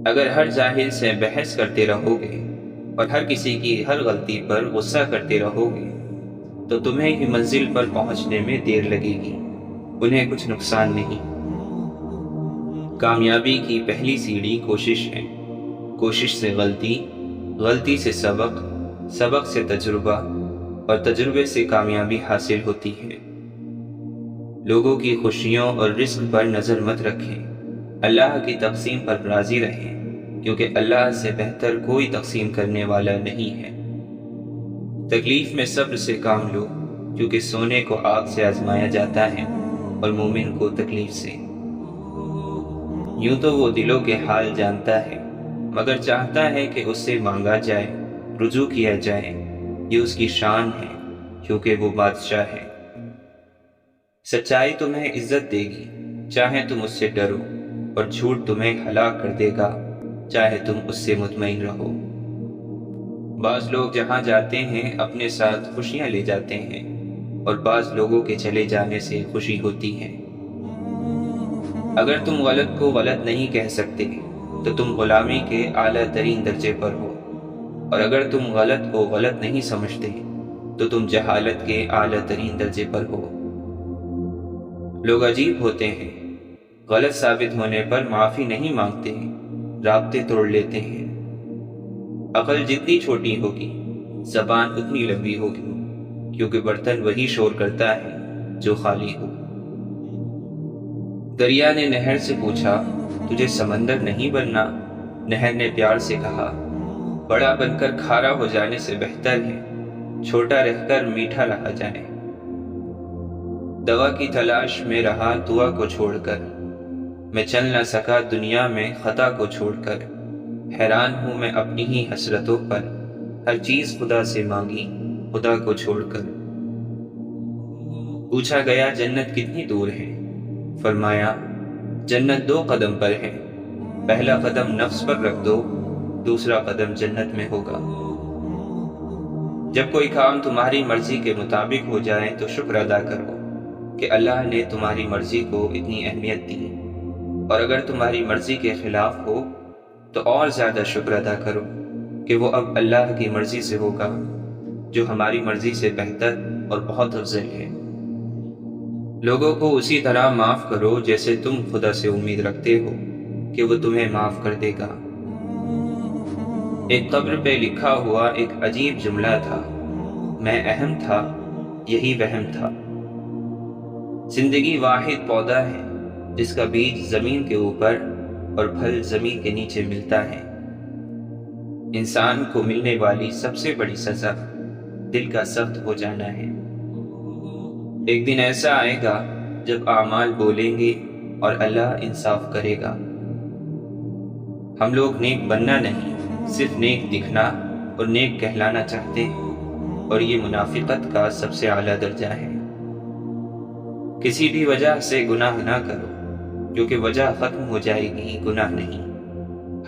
اگر ہر جاہل سے بحث کرتے رہو گے اور ہر کسی کی ہر غلطی پر غصہ کرتے رہو گے تو تمہیں ہی منزل پر پہنچنے میں دیر لگے گی، انہیں کچھ نقصان نہیں۔ کامیابی کی پہلی سیڑھی کوشش ہے، کوشش سے غلطی، غلطی سے سبق، سبق سے تجربہ اور تجربے سے کامیابی حاصل ہوتی ہے۔ لوگوں کی خوشیوں اور رزق پر نظر مت رکھیں، اللہ کی تقسیم پر راضی رہیں، کیونکہ اللہ سے بہتر کوئی تقسیم کرنے والا نہیں ہے۔ تکلیف میں صبر سے کام لو، کیونکہ سونے کو آگ سے آزمایا جاتا ہے اور مومن کو تکلیف سے۔ یوں تو وہ دلوں کے حال جانتا ہے، مگر چاہتا ہے کہ اس سے مانگا جائے، رجوع کیا جائے۔ یہ اس کی شان ہے، کیونکہ وہ بادشاہ ہے۔ سچائی تمہیں عزت دے گی، چاہے تم اس سے ڈرو، اور جھوٹ تمہیں ہلاک کر دے گا، چاہے تم اس سے مطمئن رہو۔ بعض لوگ جہاں جاتے ہیں اپنے ساتھ خوشیاں لے جاتے ہیں، اور بعض لوگوں کے چلے جانے سے خوشی ہوتی ہے۔ اگر تم غلط کو غلط نہیں کہہ سکتے تو تم غلامی کے اعلیٰ ترین درجے پر ہو، اور اگر تم غلط کو غلط نہیں سمجھتے تو تم جہالت کے اعلیٰ ترین درجے پر ہو۔ لوگ عجیب ہوتے ہیں، غلط ثابت ہونے پر معافی نہیں مانگتے، رابطے توڑ لیتے ہیں۔ عقل جتنی چھوٹی ہوگی زبان اتنی لمبی ہوگی، کیونکہ برتن وہی شور کرتا ہے جو خالی ہو۔ دریا نے نہر سے پوچھا، تجھے سمندر نہیں بننا؟ نہر نے پیار سے کہا، بڑا بن کر کھارا ہو جانے سے بہتر ہے چھوٹا رہ کر میٹھا رہا جائے۔ دوا کی تلاش میں رہا دعا کو چھوڑ کر، میں چل نہ سکا دنیا میں خطا کو چھوڑ کر۔ حیران ہوں میں اپنی ہی حسرتوں پر، ہر چیز خدا سے مانگی خدا کو چھوڑ کر۔ پوچھا گیا جنت کتنی دور ہے؟ فرمایا جنت 2 قدم پر ہے، پہلا قدم نفس پر رکھ دو، دوسرا قدم جنت میں ہوگا۔ جب کوئی کام تمہاری مرضی کے مطابق ہو جائے تو شکر ادا کرو کہ اللہ نے تمہاری مرضی کو اتنی اہمیت دی، اور اگر تمہاری مرضی کے خلاف ہو تو اور زیادہ شکر ادا کرو کہ وہ اب اللہ کی مرضی سے ہوگا، جو ہماری مرضی سے بہتر اور بہت افضل ہے۔ لوگوں کو اسی طرح معاف کرو جیسے تم خدا سے امید رکھتے ہو کہ وہ تمہیں معاف کر دے گا۔ ایک قبر پہ لکھا ہوا ایک عجیب جملہ تھا، میں اہم تھا یہی وہم تھا۔ زندگی واحد پودا ہے جس کا بیج زمین کے اوپر اور پھل زمین کے نیچے ملتا ہے۔ انسان کو ملنے والی سب سے بڑی سزا دل کا سخت ہو جانا ہے۔ ایک دن ایسا آئے گا جب اعمال بولیں گے اور اللہ انصاف کرے گا۔ ہم لوگ نیک بننا نہیں، صرف نیک دکھنا اور نیک کہلانا چاہتے ہیں، اور یہ منافقت کا سب سے اعلیٰ درجہ ہے۔ کسی بھی وجہ سے گناہ نہ کرو، کیونکہ وجہ ختم ہو جائے گی، گناہ نہیں۔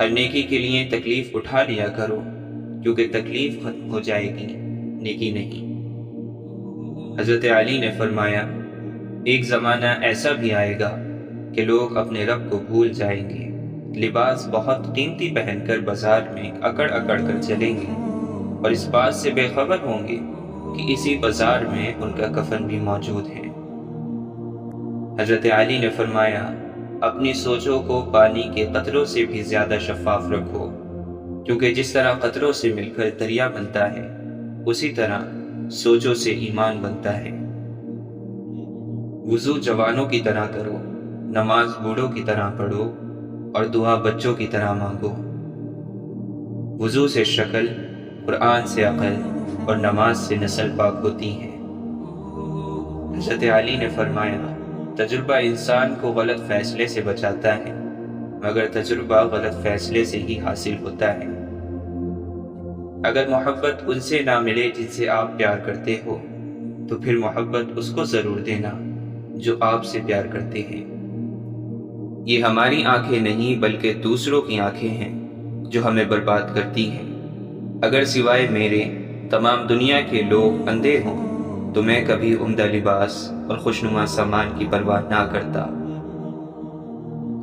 ہر نیکی کے لیے تکلیف اٹھا لیا کرو، کیونکہ تکلیف ختم ہو جائے گی، نیکی نہیں۔ حضرت علی نے فرمایا، ایک زمانہ ایسا بھی آئے گا کہ لوگ اپنے رب کو بھول جائیں گے، لباس بہت قیمتی پہن کر بازار میں اکڑ اکڑ کر چلیں گے، اور اس بات سے بے خبر ہوں گے کہ اسی بازار میں ان کا کفن بھی موجود ہے۔ حضرت علی نے فرمایا، اپنی سوچوں کو پانی کے قطروں سے بھی زیادہ شفاف رکھو، کیونکہ جس طرح قطروں سے مل کر دریا بنتا ہے، اسی طرح سوچوں سے ایمان بنتا ہے۔ وضو جوانوں کی طرح کرو، نماز بوڑھوں کی طرح پڑھو، اور دعا بچوں کی طرح مانگو۔ وضو سے شکل، قرآن سے عقل، اور نماز سے نسل پاک ہوتی ہے۔ حضرت علی نے فرمایا، تجربہ انسان کو غلط فیصلے سے بچاتا ہے، مگر تجربہ غلط فیصلے سے ہی حاصل ہوتا ہے۔ اگر محبت ان سے نہ ملے جن سے آپ پیار کرتے ہو، تو پھر محبت اس کو ضرور دینا جو آپ سے پیار کرتے ہیں۔ یہ ہماری آنکھیں نہیں بلکہ دوسروں کی آنکھیں ہیں جو ہمیں برباد کرتی ہیں۔ اگر سوائے میرے تمام دنیا کے لوگ اندھے ہوں تو میں کبھی عمدہ لباس اور خوشنما سامان کی پرواہ نہ کرتا۔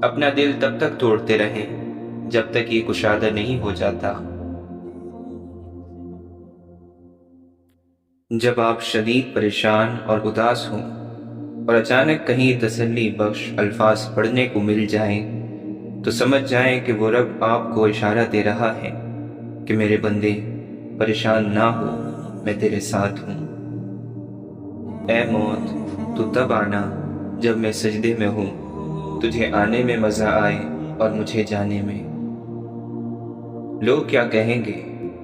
اپنا دل تب تک توڑتے رہیں جب تک یہ کشادہ نہیں ہو جاتا۔ جب آپ شدید پریشان اور اداس ہوں اور اچانک کہیں تسلی بخش الفاظ پڑھنے کو مل جائیں تو سمجھ جائیں کہ وہ رب آپ کو اشارہ دے رہا ہے کہ میرے بندے پریشان نہ ہو، میں تیرے ساتھ ہوں۔ اے موت، تو تب آنا جب میں سجدے میں ہوں، تجھے آنے میں مزہ آئے اور مجھے جانے میں۔ لوگ کیا کہیں گے؟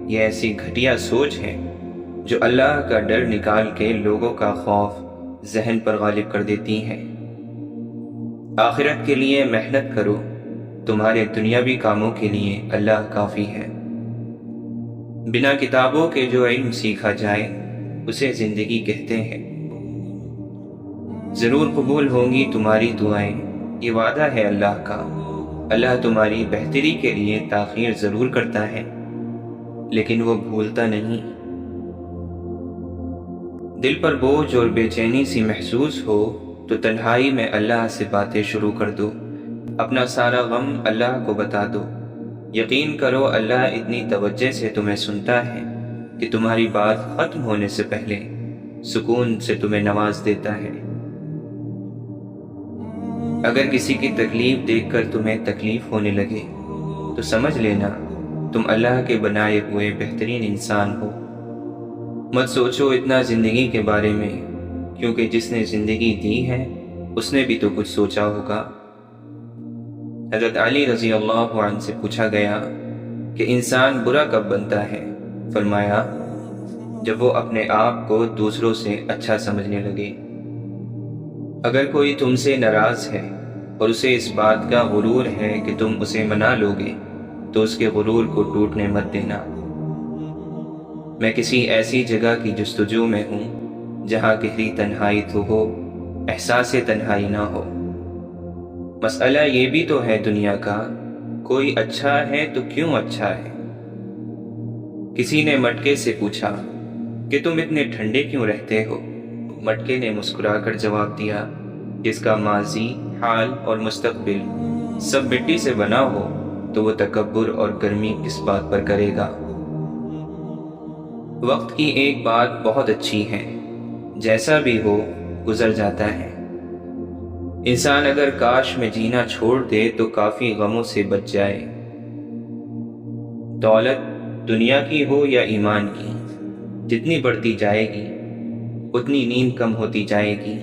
یہ ایسی گھٹیا سوچ ہے جو اللہ کا ڈر نکال کے لوگوں کا خوف ذہن پر غالب کر دیتی ہے۔ آخرت کے لیے محنت کرو، تمہارے دنیاوی کاموں کے لیے اللہ کافی ہے۔ بنا کتابوں کے جو علم سیکھا جائے اسے زندگی کہتے ہیں۔ ضرور قبول ہوں گی تمہاری دعائیں، یہ وعدہ ہے اللہ کا۔ اللہ تمہاری بہتری کے لیے تاخیر ضرور کرتا ہے، لیکن وہ بھولتا نہیں۔ دل پر بوجھ اور بے چینی سی محسوس ہو تو تنہائی میں اللہ سے باتیں شروع کر دو، اپنا سارا غم اللہ کو بتا دو۔ یقین کرو اللہ اتنی توجہ سے تمہیں سنتا ہے کہ تمہاری بات ختم ہونے سے پہلے سکون سے تمہیں نواز دیتا ہے۔ اگر کسی کی تکلیف دیکھ کر تمہیں تکلیف ہونے لگے تو سمجھ لینا تم اللہ کے بنائے ہوئے بہترین انسان ہو۔ مت سوچو اتنا زندگی کے بارے میں، کیونکہ جس نے زندگی دی ہے اس نے بھی تو کچھ سوچا ہوگا۔ حضرت علی رضی اللہ عنہ سے پوچھا گیا کہ انسان برا کب بنتا ہے؟ فرمایا، جب وہ اپنے آپ کو دوسروں سے اچھا سمجھنے لگے۔ اگر کوئی تم سے ناراض ہے اور اسے اس بات کا غرور ہے کہ تم اسے منا لو گے تو اس کے غرور کو ٹوٹنے مت دینا۔ میں کسی ایسی جگہ کی جستجو میں ہوں جہاں گہری تنہائی تو ہو، احساس تنہائی نہ ہو۔ مسئلہ یہ بھی تو ہے دنیا کا، کوئی اچھا ہے تو کیوں اچھا ہے؟ کسی نے مٹکے سے پوچھا کہ تم اتنے ٹھنڈے کیوں رہتے ہو؟ مٹکے نے مسکرا کر جواب دیا، جس کا ماضی، حال اور مستقبل سب مٹی سے بنا ہو تو وہ تکبر اور گرمی کس بات پر کرے گا؟ وقت کی ایک بات بہت اچھی ہے، جیسا بھی ہو گزر جاتا ہے۔ انسان اگر کاش میں جینا چھوڑ دے تو کافی غموں سے بچ جائے۔ دولت دنیا کی ہو یا ایمان کی، جتنی بڑھتی جائے گی اتنی نیند کم ہوتی جائے گی۔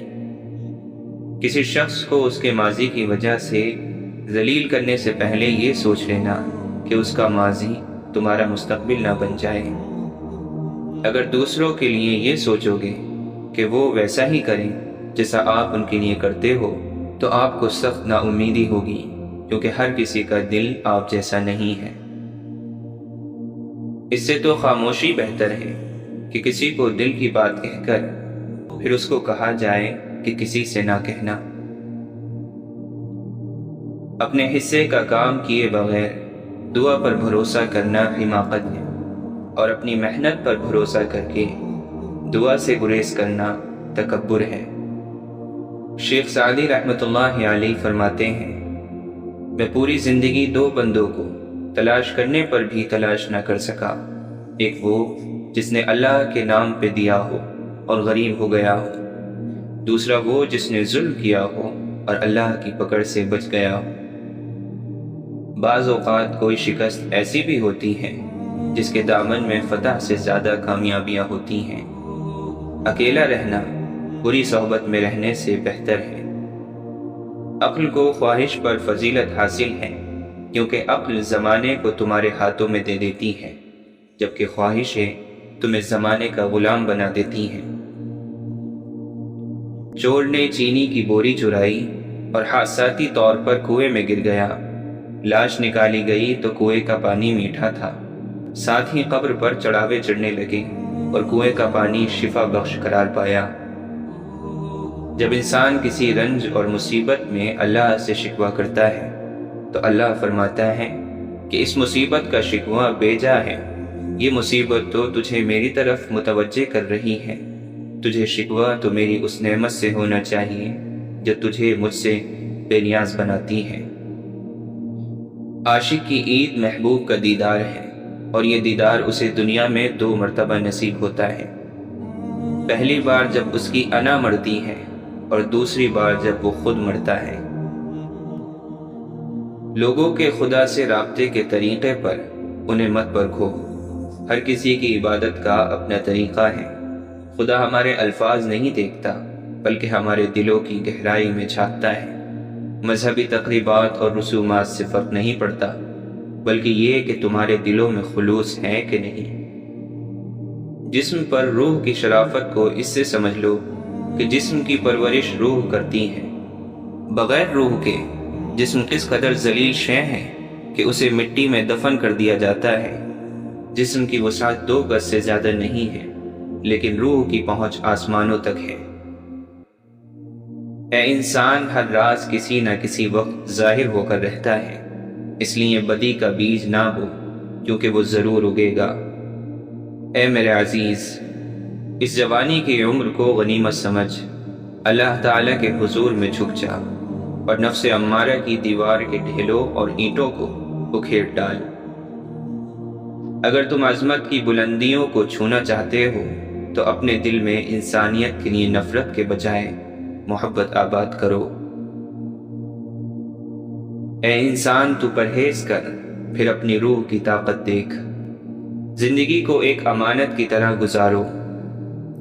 کسی شخص کو اس کے ماضی کی وجہ سے ذلیل کرنے سے پہلے یہ سوچ لینا کہ اس کا ماضی تمہارا مستقبل نہ بن جائے۔ اگر دوسروں کے لیے یہ سوچو گے کہ وہ ویسا ہی کریں جیسا آپ ان کے لیے کرتے ہو تو آپ کو سخت نا امیدی ہوگی، کیونکہ ہر کسی کا دل آپ جیسا نہیں ہے۔ اس سے تو خاموشی بہتر ہے کہ کسی کو دل کی بات کہہ کر پھر اس کو کہا جائے کہ کسی سے نہ کہنا۔ اپنے حصے کا کام کیے بغیر دعا پر بھروسہ کرنا حماقت ہے، اور اپنی محنت پر بھروسہ کر کے دعا سے گریز کرنا تکبر ہے۔ شیخ سعدی رحمۃ اللہ علیہ فرماتے ہیں، میں پوری زندگی دو بندوں کو تلاش کرنے پر بھی تلاش نہ کر سکا، ایک وہ جس نے اللہ کے نام پہ دیا ہو اور غریب ہو گیا ہو، دوسرا وہ جس نے ظلم کیا ہو اور اللہ کی پکڑ سے بچ گیا ہو۔ بعض اوقات کوئی شکست ایسی بھی ہوتی ہے جس کے دامن میں فتح سے زیادہ کامیابیاں ہوتی ہیں۔ اکیلا رہنا بری صحبت میں رہنے سے بہتر ہے۔ عقل کو خواہش پر فضیلت حاصل ہے، کیونکہ عقل زمانے کو تمہارے ہاتھوں میں دے دیتی ہے، جبکہ خواہشیں تمہیں زمانے کا غلام بنا دیتی ہیں۔ چور نے چینی کی بوری چرائی اور حادثاتی طور پر کنویں میں گر گیا۔ لاش نکالی گئی تو کنویں کا پانی میٹھا تھا، ساتھ ہی قبر پر چڑھاوے چڑھنے لگے اور کنویں کا پانی شفا بخش قرار پایا۔ جب انسان کسی رنج اور مصیبت میں اللہ سے شکوہ کرتا ہے تو اللہ فرماتا ہے کہ اس مصیبت کا شکوہ بے جا ہے، یہ مصیبت تو تجھے میری طرف متوجہ کر رہی ہے، تجھے شکوہ تو میری اس نعمت سے ہونا چاہیے جو تجھے مجھ سے بے نیاز بناتی ہے۔ عاشق کی عید محبوب کا دیدار ہے، اور یہ دیدار اسے دنیا میں 2 مرتبہ نصیب ہوتا ہے۔ پہلی بار جب اس کی انا مرتی ہے اور دوسری بار جب وہ خود مرتا ہے۔ لوگوں کے خدا سے رابطے کے طریقے پر انہیں مت پرکھو، ہر کسی کی عبادت کا اپنا طریقہ ہے۔ خدا ہمارے الفاظ نہیں دیکھتا بلکہ ہمارے دلوں کی گہرائی میں جھانکتا ہے۔ مذہبی تقریبات اور رسومات سے فرق نہیں پڑتا، بلکہ یہ کہ تمہارے دلوں میں خلوص ہے کہ نہیں۔ جسم پر روح کی شرافت کو اس سے سمجھ لو کہ جسم کی پرورش روح کرتی ہے۔ بغیر روح کے جسم کس قدر ذلیل شے ہے کہ اسے مٹی میں دفن کر دیا جاتا ہے۔ جسم کی وسعت 2 گز سے زیادہ نہیں ہے، لیکن روح کی پہنچ آسمانوں تک ہے۔ اے انسان، ہر راز کسی نہ کسی وقت ظاہر ہو کر رہتا ہے، اس لیے بدی کا بیج نہ بو، کیونکہ وہ ضرور اگے گا۔ اے میرے عزیز، اس جوانی کی عمر کو غنیمت سمجھ، اللہ تعالیٰ کے حضور میں جھک جا اور نفس امارہ کی دیوار کے ڈھیلوں اور اینٹوں کو اکھیڑ ڈال۔ اگر تم عظمت کی بلندیوں کو چھونا چاہتے ہو تو اپنے دل میں انسانیت کے لیے نفرت کے بجائے محبت آباد کرو۔ اے انسان، تو پرہیز کر، پھر اپنی روح کی طاقت دیکھ۔ زندگی کو ایک امانت کی طرح گزارو،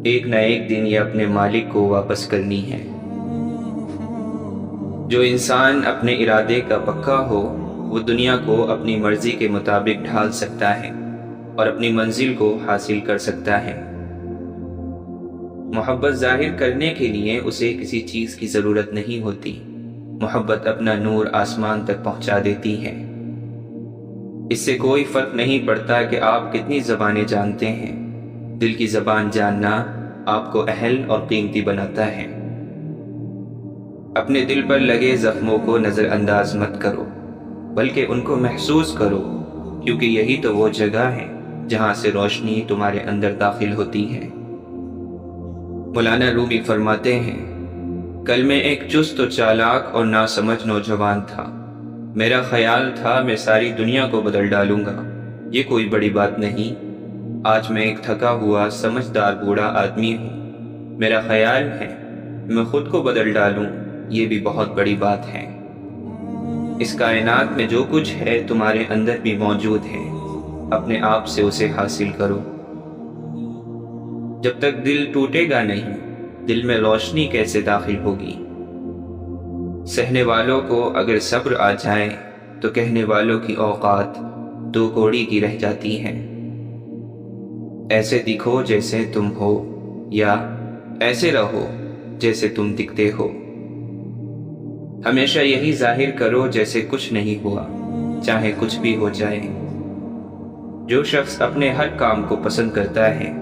ایک نہ ایک دن یہ اپنے مالک کو واپس کرنی ہے۔ جو انسان اپنے ارادے کا پکا ہو وہ دنیا کو اپنی مرضی کے مطابق ڈھال سکتا ہے اور اپنی منزل کو حاصل کر سکتا ہے۔ محبت ظاہر کرنے کے لیے اسے کسی چیز کی ضرورت نہیں ہوتی، محبت اپنا نور آسمان تک پہنچا دیتی ہے۔ اس سے کوئی فرق نہیں پڑتا کہ آپ کتنی زبانیں جانتے ہیں، دل کی زبان جاننا آپ کو اہل اور قیمتی بناتا ہے۔ اپنے دل پر لگے زخموں کو نظر انداز مت کرو، بلکہ ان کو محسوس کرو، کیونکہ یہی تو وہ جگہ ہے جہاں سے روشنی تمہارے اندر داخل ہوتی ہے۔ مولانا رومی فرماتے ہیں، کل میں ایک چست و چالاک اور ناسمجھ نوجوان تھا۔ میرا خیال تھا میں ساری دنیا کو بدل ڈالوں گا، یہ کوئی بڑی بات نہیں۔ آج میں ایک تھکا ہوا سمجھدار بوڑھا آدمی ہوں۔ میرا خیال ہے میں خود کو بدل ڈالوں، یہ بھی بہت بڑی بات ہے۔ اس کائنات میں جو کچھ ہے تمہارے اندر بھی موجود ہے، اپنے آپ سے اسے حاصل کرو۔ جب تک دل ٹوٹے گا نہیں، دل میں روشنی کیسے داخل ہوگی؟ سہنے والوں کو اگر صبر آ جائے تو کہنے والوں کی اوقات 2 کوڑی کی رہ جاتی ہیں۔ ایسے دکھو جیسے تم ہو، یا ایسے رہو جیسے تم دکھتے ہو۔ ہمیشہ یہی ظاہر کرو جیسے کچھ نہیں ہوا، چاہے کچھ بھی ہو جائے۔ جو شخص اپنے ہر کام کو پسند کرتا ہے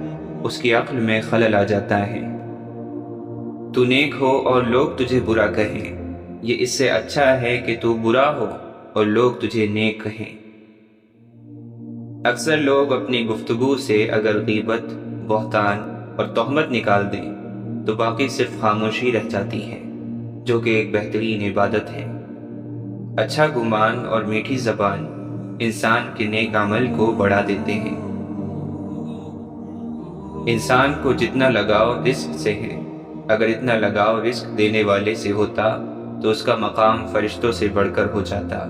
اس کی عقل میں خلل آ جاتا ہے۔ تو نیک ہو اور لوگ تجھے برا کہیں، یہ اس سے اچھا ہے کہ تو برا ہو اور لوگ تجھے نیک کہیں۔ اکثر لوگ اپنی گفتگو سے اگر غیبت، بہتان اور تہمت نکال دیں تو باقی صرف خاموشی رہ جاتی ہے، جو کہ ایک بہترین عبادت ہے۔ اچھا گمان اور میٹھی زبان انسان کے نیک عمل کو بڑھا دیتے ہیں۔ انسان کو جتنا لگاؤ رزق سے ہے، اگر اتنا لگاؤ رزق دینے والے سے ہوتا تو اس کا مقام فرشتوں سے بڑھ کر ہو جاتا۔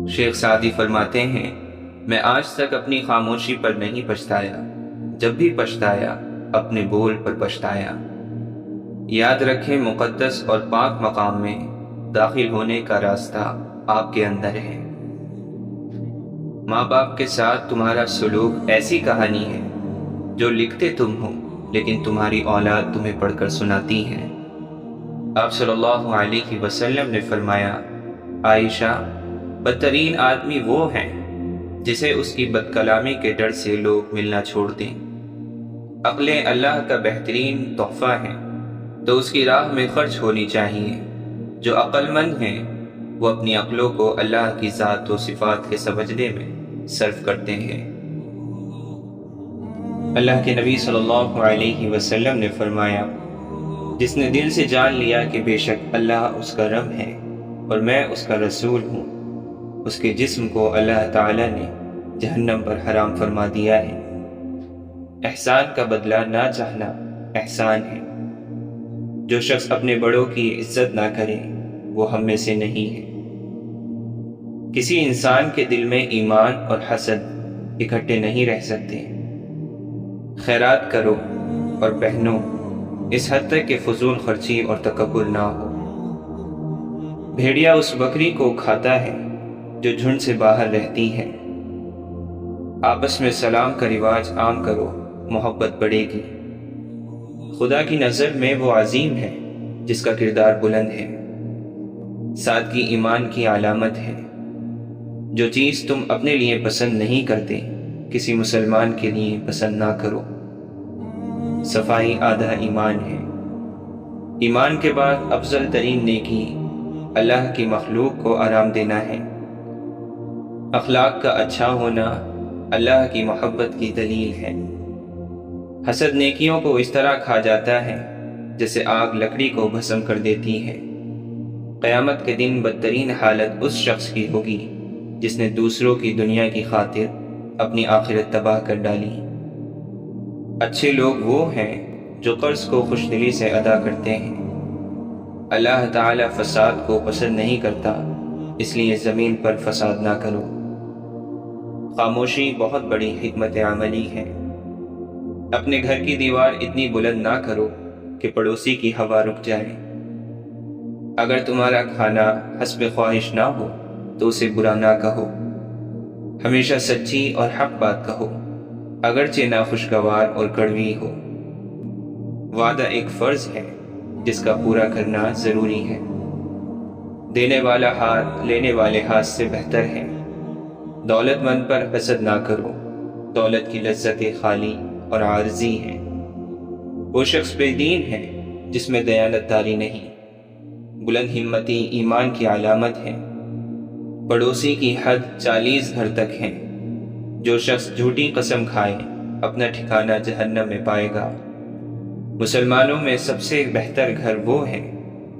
شیخ سعدی فرماتے ہیں، میں آج تک اپنی خاموشی پر نہیں پچھتایا، جب بھی پچھتایا اپنے بول پر پچھتایا۔ یاد رکھیں، مقدس اور پاک مقام میں داخل ہونے کا راستہ آپ کے اندر ہے۔ ماں باپ کے ساتھ تمہارا سلوک ایسی کہانی ہے جو لکھتے تم ہو لیکن تمہاری اولاد تمہیں پڑھ کر سناتی ہے۔ آپ صلی اللہ علیہ وسلم نے فرمایا، عائشہ، بدترین آدمی وہ ہے جسے اس کی بد کلامی کے ڈر سے لوگ ملنا چھوڑ دیں۔ عقلیں اللہ کا بہترین تحفہ ہیں تو اس کی راہ میں خرچ ہونی چاہیے۔ جو عقل مند ہیں وہ اپنی عقلوں کو اللہ کی ذات و صفات کے سمجھنے میں صرف کرتے ہیں۔ اللہ کے نبی صلی اللہ علیہ وسلم نے فرمایا، جس نے دل سے جان لیا کہ بے شک اللہ اس کا رب ہے اور میں اس کا رسول ہوں، اس کے جسم کو اللہ تعالی نے جہنم پر حرام فرما دیا ہے۔ احسان کا بدلہ نہ چاہنا احسان ہے۔ جو شخص اپنے بڑوں کی عزت نہ کرے وہ ہم میں سے نہیں ہے۔ کسی انسان کے دل میں ایمان اور حسد اکٹھے نہیں رہ سکتے۔ خیرات کرو اور پہنو، اس حد تک کہ فضول خرچی اور تکبر نہ ہو۔ بھیڑیا اس بکری کو کھاتا ہے جو جھنڈ سے باہر رہتی ہے۔ آپس میں سلام کا رواج عام کرو، محبت بڑھے گی۔ خدا کی نظر میں وہ عظیم ہے جس کا کردار بلند ہے۔ سادگی ایمان کی علامت ہے۔ جو چیز تم اپنے لیے پسند نہیں کرتے کسی مسلمان کے لیے پسند نہ کرو۔ صفائی آدھا ایمان ہے۔ ایمان کے بعد افضل ترین نیکی اللہ کی مخلوق کو آرام دینا ہے۔ اخلاق کا اچھا ہونا اللہ کی محبت کی دلیل ہے۔ حسد نیکیوں کو اس طرح کھا جاتا ہے جیسے آگ لکڑی کو بھسم کر دیتی ہے۔ قیامت کے دن بدترین حالت اس شخص کی ہوگی جس نے دوسروں کی دنیا کی خاطر اپنی آخرت تباہ کر ڈالی۔ اچھے لوگ وہ ہیں جو قرض کو خوش دلی سے ادا کرتے ہیں۔ اللہ تعالی فساد کو پسند نہیں کرتا، اس لیے زمین پر فساد نہ کرو۔ خاموشی بہت بڑی حکمت عملی ہے۔ اپنے گھر کی دیوار اتنی بلند نہ کرو کہ پڑوسی کی ہوا رک جائے۔ اگر تمہارا کھانا حسب خواہش نہ ہو تو اسے برا نہ کہو۔ ہمیشہ سچی اور حق بات کہو، اگرچہ ناخوشگوار اور کڑوی ہو۔ وعدہ ایک فرض ہے جس کا پورا کرنا ضروری ہے۔ دینے والا ہاتھ لینے والے ہاتھ سے بہتر ہے۔ دولت مند پر حسد نہ کرو، دولت کی لذتیں خالی اور عارضی ہیں۔ وہ شخص بے دین ہے جس میں دیانت داری نہیں۔ بلند ہمتی ایمان کی علامت ہے۔ پڑوسی کی حد 40 گھر تک ہے۔ جو شخص جھوٹی قسم کھائے اپنا ٹھکانہ جہنم میں پائے گا۔ مسلمانوں میں سب سے بہتر گھر وہ ہے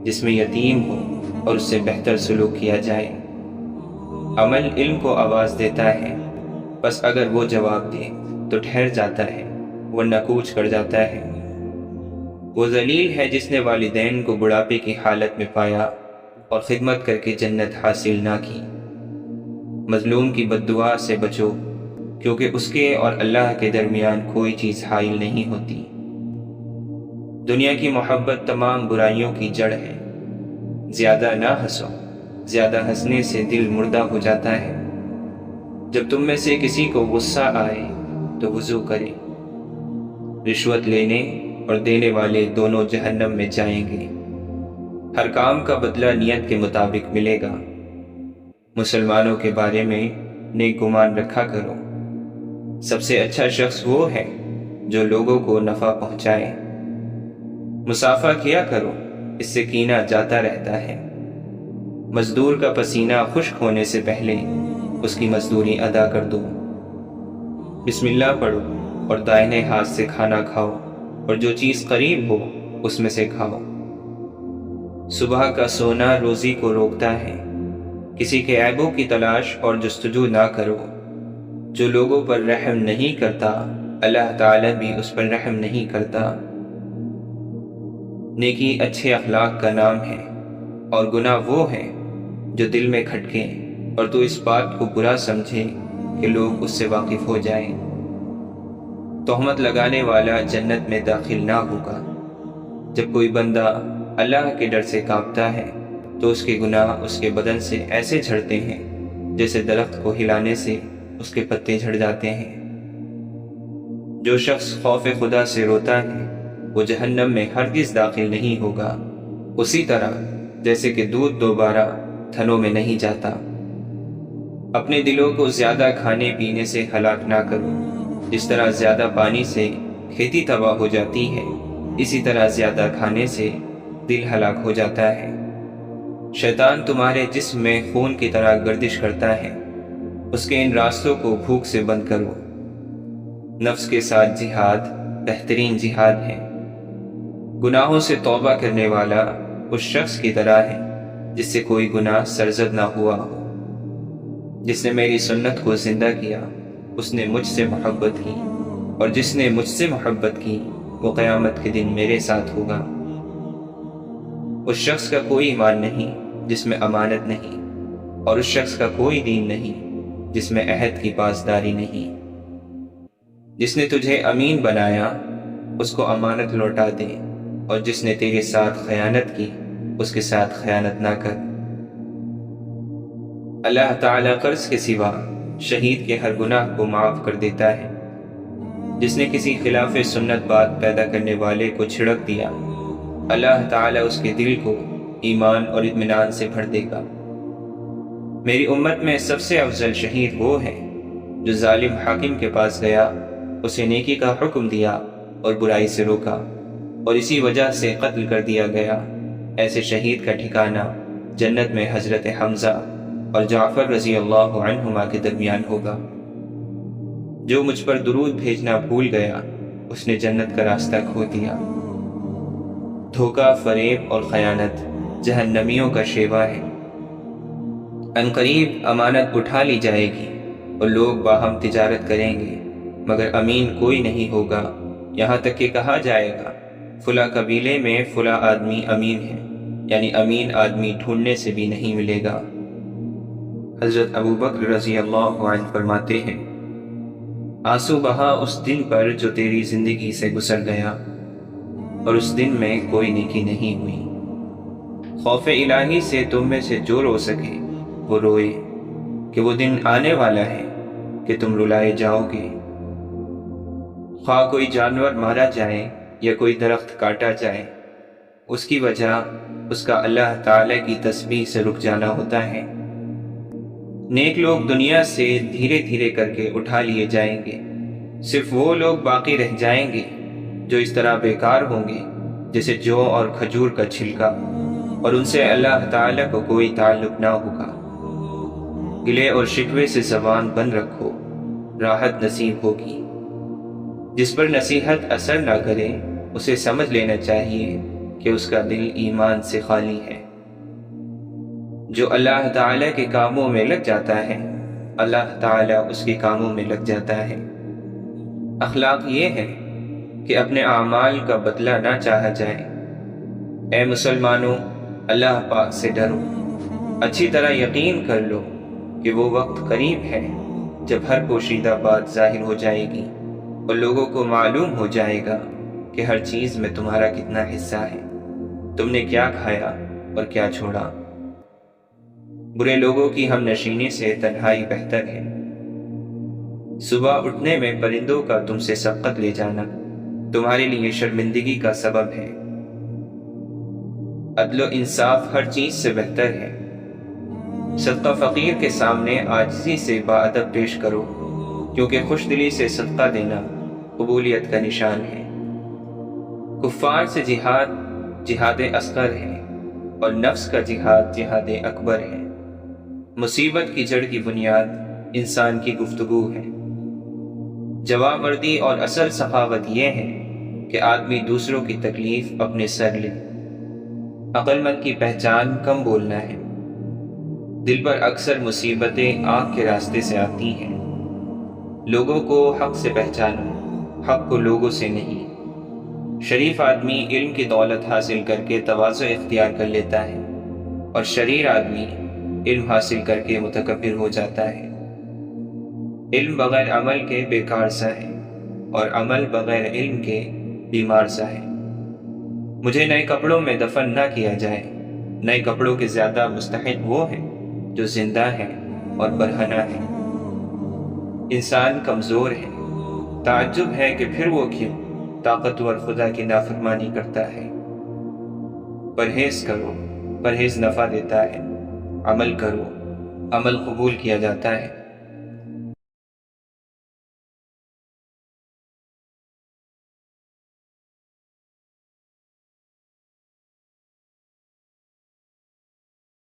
جس میں یتیم ہو اور اس سے بہتر سلوک کیا جائے۔ عمل علم کو آواز دیتا ہے، بس اگر وہ جواب دے تو ٹھہر جاتا ہے ورنہ کوچ کر جاتا ہے۔ وہ ذلیل ہے جس نے والدین کو بڑھاپے کی حالت میں پایا اور خدمت کر کے جنت حاصل نہ کی۔ مظلوم کی بد دعا سے بچو، کیونکہ اس کے اور اللہ کے درمیان کوئی چیز حائل نہیں ہوتی۔ دنیا کی محبت تمام برائیوں کی جڑ ہے۔ زیادہ نہ ہنسو، زیادہ ہنسنے سے دل مردہ ہو جاتا ہے۔ جب تم میں سے کسی کو غصہ آئے تو وضو کرے۔ رشوت لینے اور دینے والے دونوں جہنم میں جائیں گے۔ ہر کام کا بدلہ نیت کے مطابق ملے گا۔ مسلمانوں کے بارے میں نیک گمان رکھا کرو۔ سب سے اچھا شخص وہ ہے جو لوگوں کو نفع پہنچائے۔ مسافہ کیا کرو، اس سے کینہ جاتا رہتا ہے۔ مزدور کا پسینہ خشک ہونے سے پہلے اس کی مزدوری ادا کر دو۔ بسم اللہ پڑھو اور دائنے ہاتھ سے کھانا کھاؤ، اور جو چیز قریب ہو اس میں سے کھاؤ۔ صبح کا سونا روزی کو روکتا ہے۔ کسی کے عیبوں کی تلاش اور جستجو نہ کرو۔ جو لوگوں پر رحم نہیں کرتا، اللہ تعالی بھی اس پر رحم نہیں کرتا۔ نیکی اچھے اخلاق کا نام ہے، اور گناہ وہ ہے جو دل میں کھٹکے اور تو اس بات کو برا سمجھے کہ لوگ اس سے واقف ہو جائیں۔ تہمت لگانے والا جنت میں داخل نہ ہوگا۔ جب کوئی بندہ اللہ کے ڈر سے کانپتا ہے تو اس کے گناہ اس کے بدن سے ایسے جھڑتے ہیں جیسے درخت کو ہلانے سے اس کے پتے جھڑ جاتے ہیں۔ جو شخص خوف خدا سے روتا ہے وہ جہنم میں ہرگز داخل نہیں ہوگا، اسی طرح جیسے کہ دودھ دوبارہ تھنوں میں نہیں جاتا۔ اپنے دلوں کو زیادہ کھانے پینے سے ہلاک نہ کرو۔ جس طرح زیادہ پانی سے کھیتی تباہ ہو جاتی ہے، اسی طرح زیادہ کھانے سے دل ہلاک ہو جاتا ہے۔ شیطان تمہارے جسم میں خون کی طرح گردش کرتا ہے، اس کے ان راستوں کو بھوک سے بند کرو۔ نفس کے ساتھ جہاد بہترین جہاد ہے۔ گناہوں سے توبہ کرنے والا اس شخص کی طرح ہے جس سے کوئی گناہ سرزد نہ ہوا ہو۔ جس نے میری سنت کو زندہ کیا اس نے مجھ سے محبت کی، اور جس نے مجھ سے محبت کی وہ قیامت کے دن میرے ساتھ ہوگا۔ اس شخص کا کوئی ایمان نہیں جس میں امانت نہیں، اور اس شخص کا کوئی دین نہیں جس میں عہد کی پاسداری نہیں۔ جس نے تجھے امین بنایا اس کو امانت لوٹا دے، اور جس نے تیرے ساتھ خیانت کی اس کے ساتھ خیانت نہ کر۔ اللہ تعالیٰ قرض کے سوا شہید کے ہر گناہ کو معاف کر دیتا ہے۔ جس نے کسی خلاف سنت بات پیدا کرنے والے کو چھڑک دیا، اللہ تعالیٰ اس کے دل کو ایمان اور اطمینان سے بھر دے گا۔ میری امت میں سب سے افضل شہید وہ ہے جو ظالم حاکم کے پاس گیا، اسے نیکی کا حکم دیا اور برائی سے روکا، اور اسی وجہ سے قتل کر دیا گیا۔ ایسے شہید کا ٹھکانہ جنت میں حضرت حمزہ اور جعفر رضی اللہ عنہما کے درمیان ہوگا۔ جو مجھ پر درود بھیجنا بھول گیا اس نے جنت کا راستہ کھو دیا۔ دھوکہ، فریب اور خیانت جہنمیوں کا شیوا ہے۔ عنقریب امانت اٹھا لی جائے گی اور لوگ باہم تجارت کریں گے، مگر امین کوئی نہیں ہوگا، یہاں تک کہ کہا جائے گا فلاں قبیلے میں فلاں آدمی امین ہے، یعنی امین آدمی ڈھونڈنے سے بھی نہیں ملے گا۔ حضرت ابو بکر رضی اللہ عنہ فرماتے ہیں، آنسو بہا اس دن پر جو تیری زندگی سے گزر گیا، اور اس دن میں کوئی نیکی نہیں ہوئی۔ خوف الہی سے تم میں سے جو رو سکے وہ روئے، کہ وہ دن آنے والا ہے کہ تم رلائے جاؤ گے۔ خواہ کوئی جانور مارا جائے یا کوئی درخت کاٹا جائے، اس کی وجہ اس کا اللہ تعالی کی تسبیح سے رک جانا ہوتا ہے۔ نیک لوگ دنیا سے دھیرے دھیرے کر کے اٹھا لیے جائیں گے، صرف وہ لوگ باقی رہ جائیں گے جو اس طرح بیکار ہوں گے جیسے جو اور کھجور کا چھلکا، اور ان سے اللہ تعالی کو کوئی تعلق نہ ہوگا۔ گلے اور شکوے سے زبان بند رکھو، راحت نصیب ہوگی۔ جس پر نصیحت اثر نہ کرے اسے سمجھ لینا چاہیے کہ اس کا دل ایمان سے خالی ہے۔ جو اللہ تعالیٰ کے کاموں میں لگ جاتا ہے اللہ تعالیٰ اس کے کاموں میں لگ جاتا ہے۔ اخلاق یہ ہے کہ اپنے اعمال کا بدلہ نہ چاہا جائے۔ اے مسلمانوں، اللہ پاک سے ڈرو، اچھی طرح یقین کر لو کہ وہ وقت قریب ہے جب ہر پوشیدہ بات ظاہر ہو جائے گی اور لوگوں کو معلوم ہو جائے گا کہ ہر چیز میں تمہارا کتنا حصہ ہے، تم نے کیا کھایا اور کیا چھوڑا۔ برے لوگوں کی ہم نشینی سے تنہائی بہتر ہے۔ صبح اٹھنے میں پرندوں کا تم سے سبقت لے جانا، تمہارے لیے شرمندگی کا سبب ہے۔ عدل و انصاف ہر چیز سے بہتر ہے۔ صدقہ فقیر کے سامنے عاجزی سے باادب پیش کرو، کیونکہ خوش دلی سے صدقہ دینا قبولیت کا نشان ہے۔ کفار سے جہاد جہاد اصغر ہے، اور نفس کا جہاد جہاد اکبر ہے۔ مصیبت کی جڑ کی بنیاد انسان کی گفتگو ہے۔ جواب مردی اور اصل سخاوت یہ ہے کہ آدمی دوسروں کی تکلیف اپنے سر لے۔ عقل مند کی پہچان کم بولنا ہے۔ دل پر اکثر مصیبتیں آنکھ کے راستے سے آتی ہیں۔ لوگوں کو حق سے پہچانو، حق کو لوگوں سے نہیں۔ شریف آدمی علم کی دولت حاصل کر کے تواضع اختیار کر لیتا ہے، اور شریر آدمی علم حاصل کر کے متکبر ہو جاتا ہے۔ علم بغیر عمل کے بیکار سا ہے، اور عمل بغیر علم کے بیمار سا ہے۔ مجھے نئے کپڑوں میں دفن نہ کیا جائے۔ نئے کپڑوں کے زیادہ مستحق وہ ہے جو زندہ ہے اور برہنہ ہے۔ انسان کمزور ہے، تعجب ہے کہ پھر وہ کیوں طاقتور خدا کی نافرمانی کرتا ہے۔ پرہیز کرو، پرہیز نفع دیتا ہے۔ عمل کرو، عمل قبول کیا جاتا ہے۔